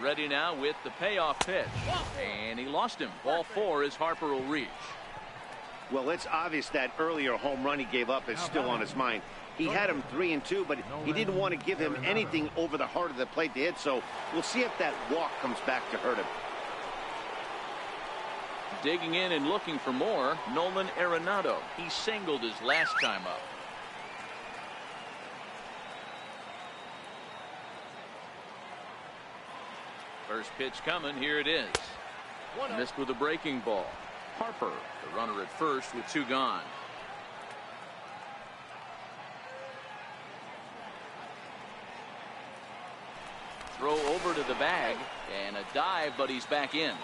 Ready now with the payoff pitch. And he lost him. Ball 4 as Harper will reach. Well, it's obvious that earlier home run he gave up is still on his mind. He had him 3-2, but he didn't want to give him anything over the heart of the plate to hit, so we'll see if that walk comes back to hurt him. Digging in and looking for more, Nolan Arenado. He singled his last time up. First pitch coming. Here it is. Missed with a breaking ball. Harper, the runner at first with 2 gone. Throw over to the bag and a dive, but he's back in.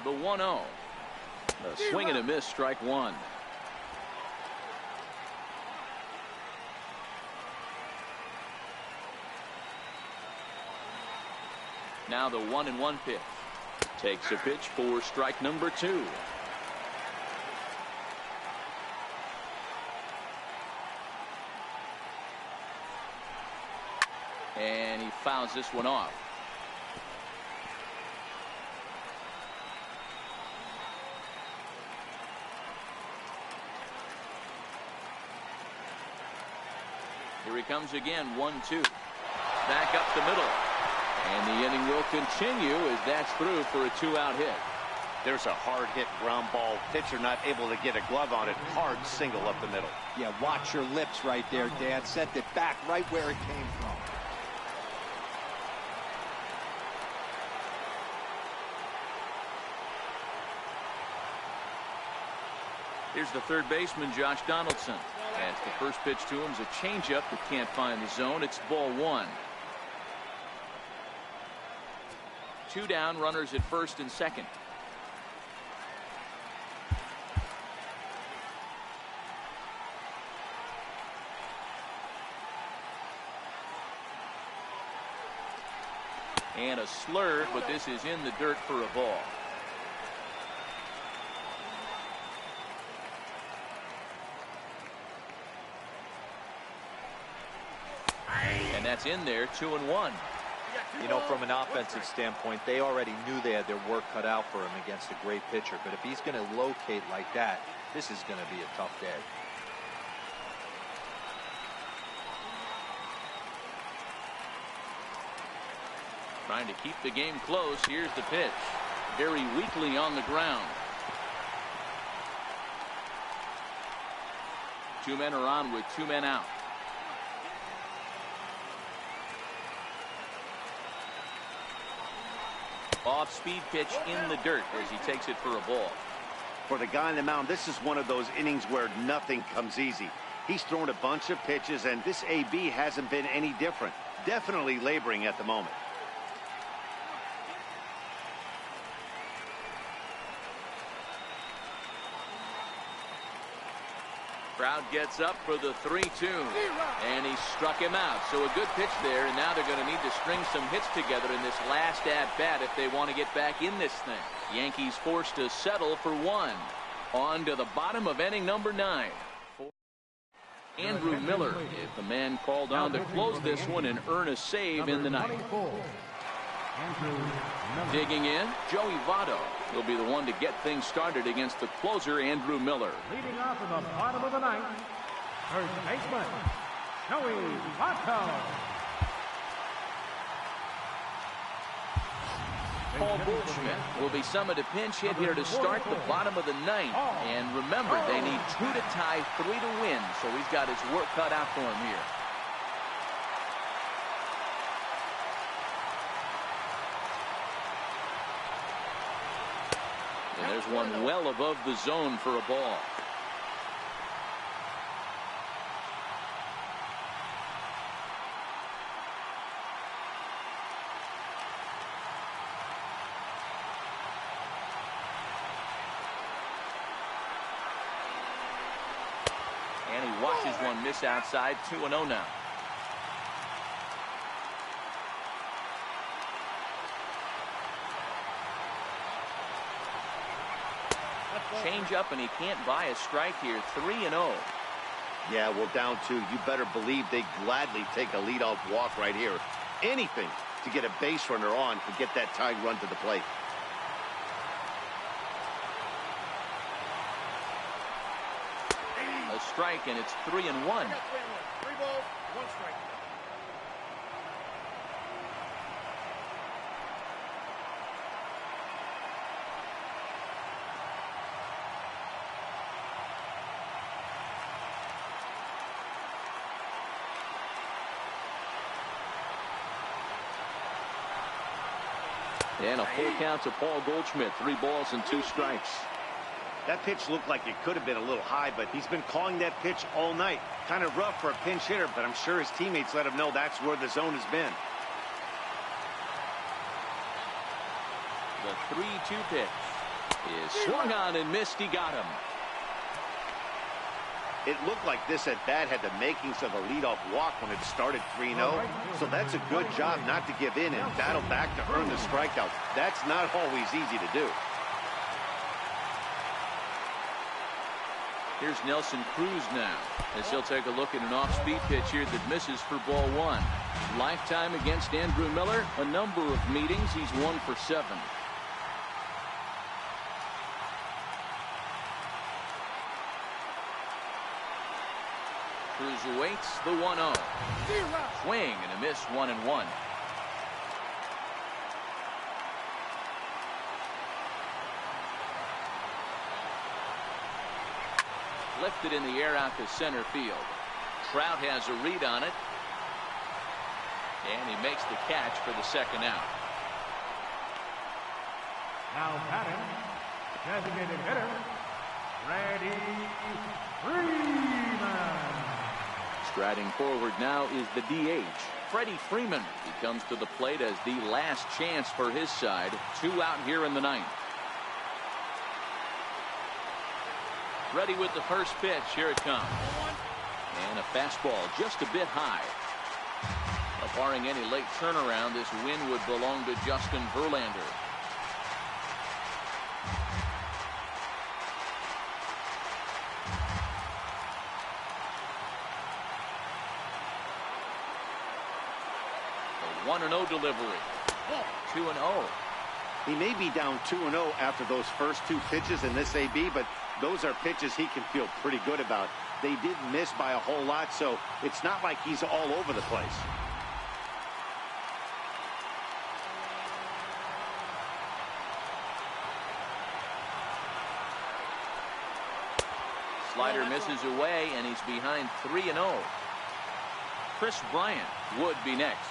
The 1-0. A swing and a miss, strike 1. Now the 1-1 pitch. Takes a pitch for strike number 2. And he fouls this one off. Here Here he comes again, 1-2. Back up the middle. And the inning will continue as that's through for a 2-out hit. There's a hard hit ground ball. Pitcher not able to get a glove on it. Hard single up the middle. Yeah, watch your lips right there, Dad. Sent it back right where it came from. Here's the third baseman, Josh Donaldson. As the first pitch to him is a changeup that can't find the zone. It's ball 1. 2 down, runners at first and second. And a slurve, but this is in the dirt for a ball. And that's in there, 2-1. You know, from an offensive standpoint, they already knew they had their work cut out for him against a great pitcher. But if he's going to locate like that, this is going to be a tough day. Trying to keep the game close. Here's the pitch. Very weakly on the ground. 2 men are on with 2 men out. Off-speed pitch in the dirt as he takes it for a ball. For the guy on the mound, this is one of those innings where nothing comes easy. He's thrown a bunch of pitches, and this AB hasn't been any different. Definitely laboring at the moment. Crowd gets up for the 3-2. And he struck him out. So a good pitch there, and now they're going to need to string some hits together in this last at-bat if they want to get back in this thing. Yankees forced to settle for 1. On to the bottom of inning number 9. Andrew Miller is the man called on to close this one and earn a save in the ninth. Digging in, Joey Votto will be the one to get things started against the closer, Andrew Miller. Leading off in the bottom of the ninth, first baseman, Joey Votto. Paul Goldschmidt will be summoned to pinch hit here to start the bottom of the ninth. And remember, they need 2 to tie, 3 to win, so he's got his work cut out for him here. And there's one well above the zone for a ball. And he watches one miss outside. 2-0 now. Change up, and he can't buy a strike here. 3-0. Yeah, well, down 2. You better believe they gladly take a leadoff walk right here. Anything to get a base runner on to get that tying run to the plate. A strike, and it's 3-1. 3 balls, 1 strike. And a full count to Paul Goldschmidt. 3 balls and 2 strikes. That pitch looked like it could have been a little high, but he's been calling that pitch all night. Kind of rough for a pinch hitter, but I'm sure his teammates let him know that's where the zone has been. The 3-2 pitch is swung on and missed. He got him. It looked like this at bat had the makings of a leadoff walk when it started 3-0. So that's a good job not to give in and battle back to earn the strikeout. That's not always easy to do. Here's Nelson Cruz now, as he'll take a look at an off-speed pitch here that misses for ball 1. Lifetime against Andrew Miller, a number of meetings. He's 1 for 7. Cruz awaits the 1-0. Swing and a miss, 1-1. Lifted in the air out to center field. Trout has a read on it. And he makes the catch for the second out. Now batting, designated hitter, Freddie Freeman. Striding forward now is the DH, Freddie Freeman. He comes to the plate as the last chance for his side. 2 out here in the 9th. Ready with the first pitch. Here it comes. And a fastball just a bit high. Barring any late turnaround, this win would belong to Justin Verlander. The 1-0 delivery. 2-0. He may be down 2-0 after those first 2 pitches in this AB, but those are pitches he can feel pretty good about. They didn't miss by a whole lot, so it's not like he's all over the place. Slider misses away, and he's behind 3-0. Chris Bryant would be next.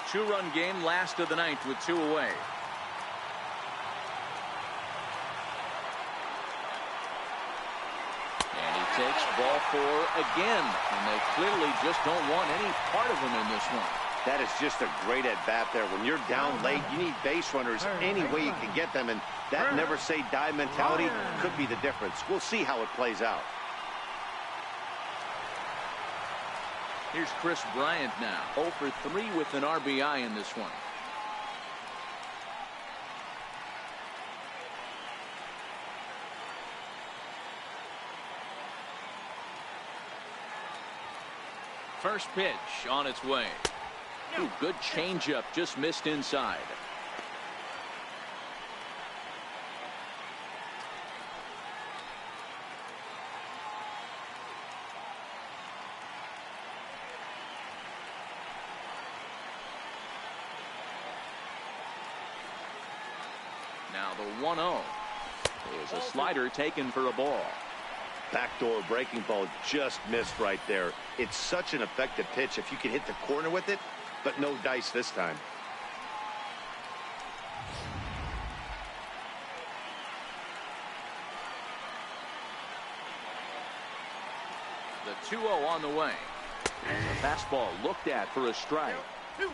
2-run game, last of the 9th with 2 away. And he takes ball 4 again, and they clearly just don't want any part of him in this one. That is just a great at-bat there. When you're down late, you need base runners any way you can get them, and that never-say-die mentality could be the difference. We'll see how it plays out. Here's Chris Bryant now, 0 for 3 with an RBI in this one. First pitch on its way. Ooh, good changeup, just missed inside. Now the 1-0 is a slider taken for a ball. Backdoor breaking ball just missed right there. It's such an effective pitch if you can hit the corner with it, but no dice this time. The 2-0 on the way. And the fastball looked at for a strike. 2-1.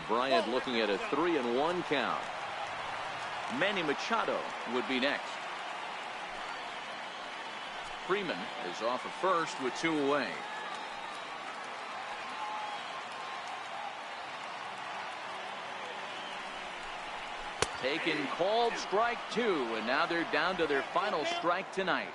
Bryant looking at a 3-1 count. Manny Machado would be next. Freeman is off of first with 2 away. Taken, called, strike 2, and now they're down to their final strike tonight.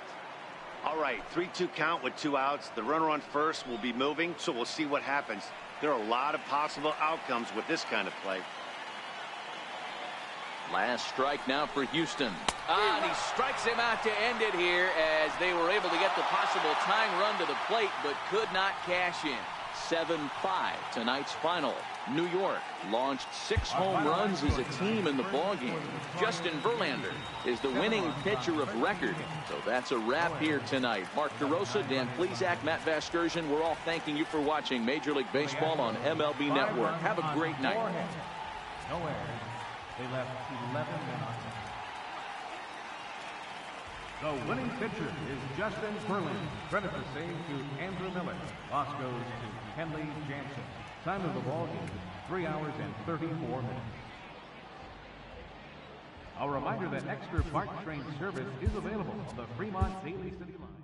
All right, 3-2 count with 2 outs. The runner on first will be moving, so we'll see what happens. There are a lot of possible outcomes with this kind of play. Last strike now for Houston. And he strikes him out to end it here as they were able to get the possible tying run to the plate but could not cash in. 7-5 tonight's final. New York launched 6 home runs as a team in the ballgame. Justin Verlander is the winning pitcher of record. So that's a wrap here tonight. Mark DeRosa, Dan Plesac, Matt Vasgersian, we're all thanking you for watching Major League Baseball on MLB Network. Have a great night. No errors. They left 11 men on. The winning pitcher is Justin Verlander. Credit the save to Andrew Miller. Loss goes to Kenley Jansen. Time of the ball game, 3 hours and 34 minutes. A reminder that extra park train service is available on the Fremont Daily City Line.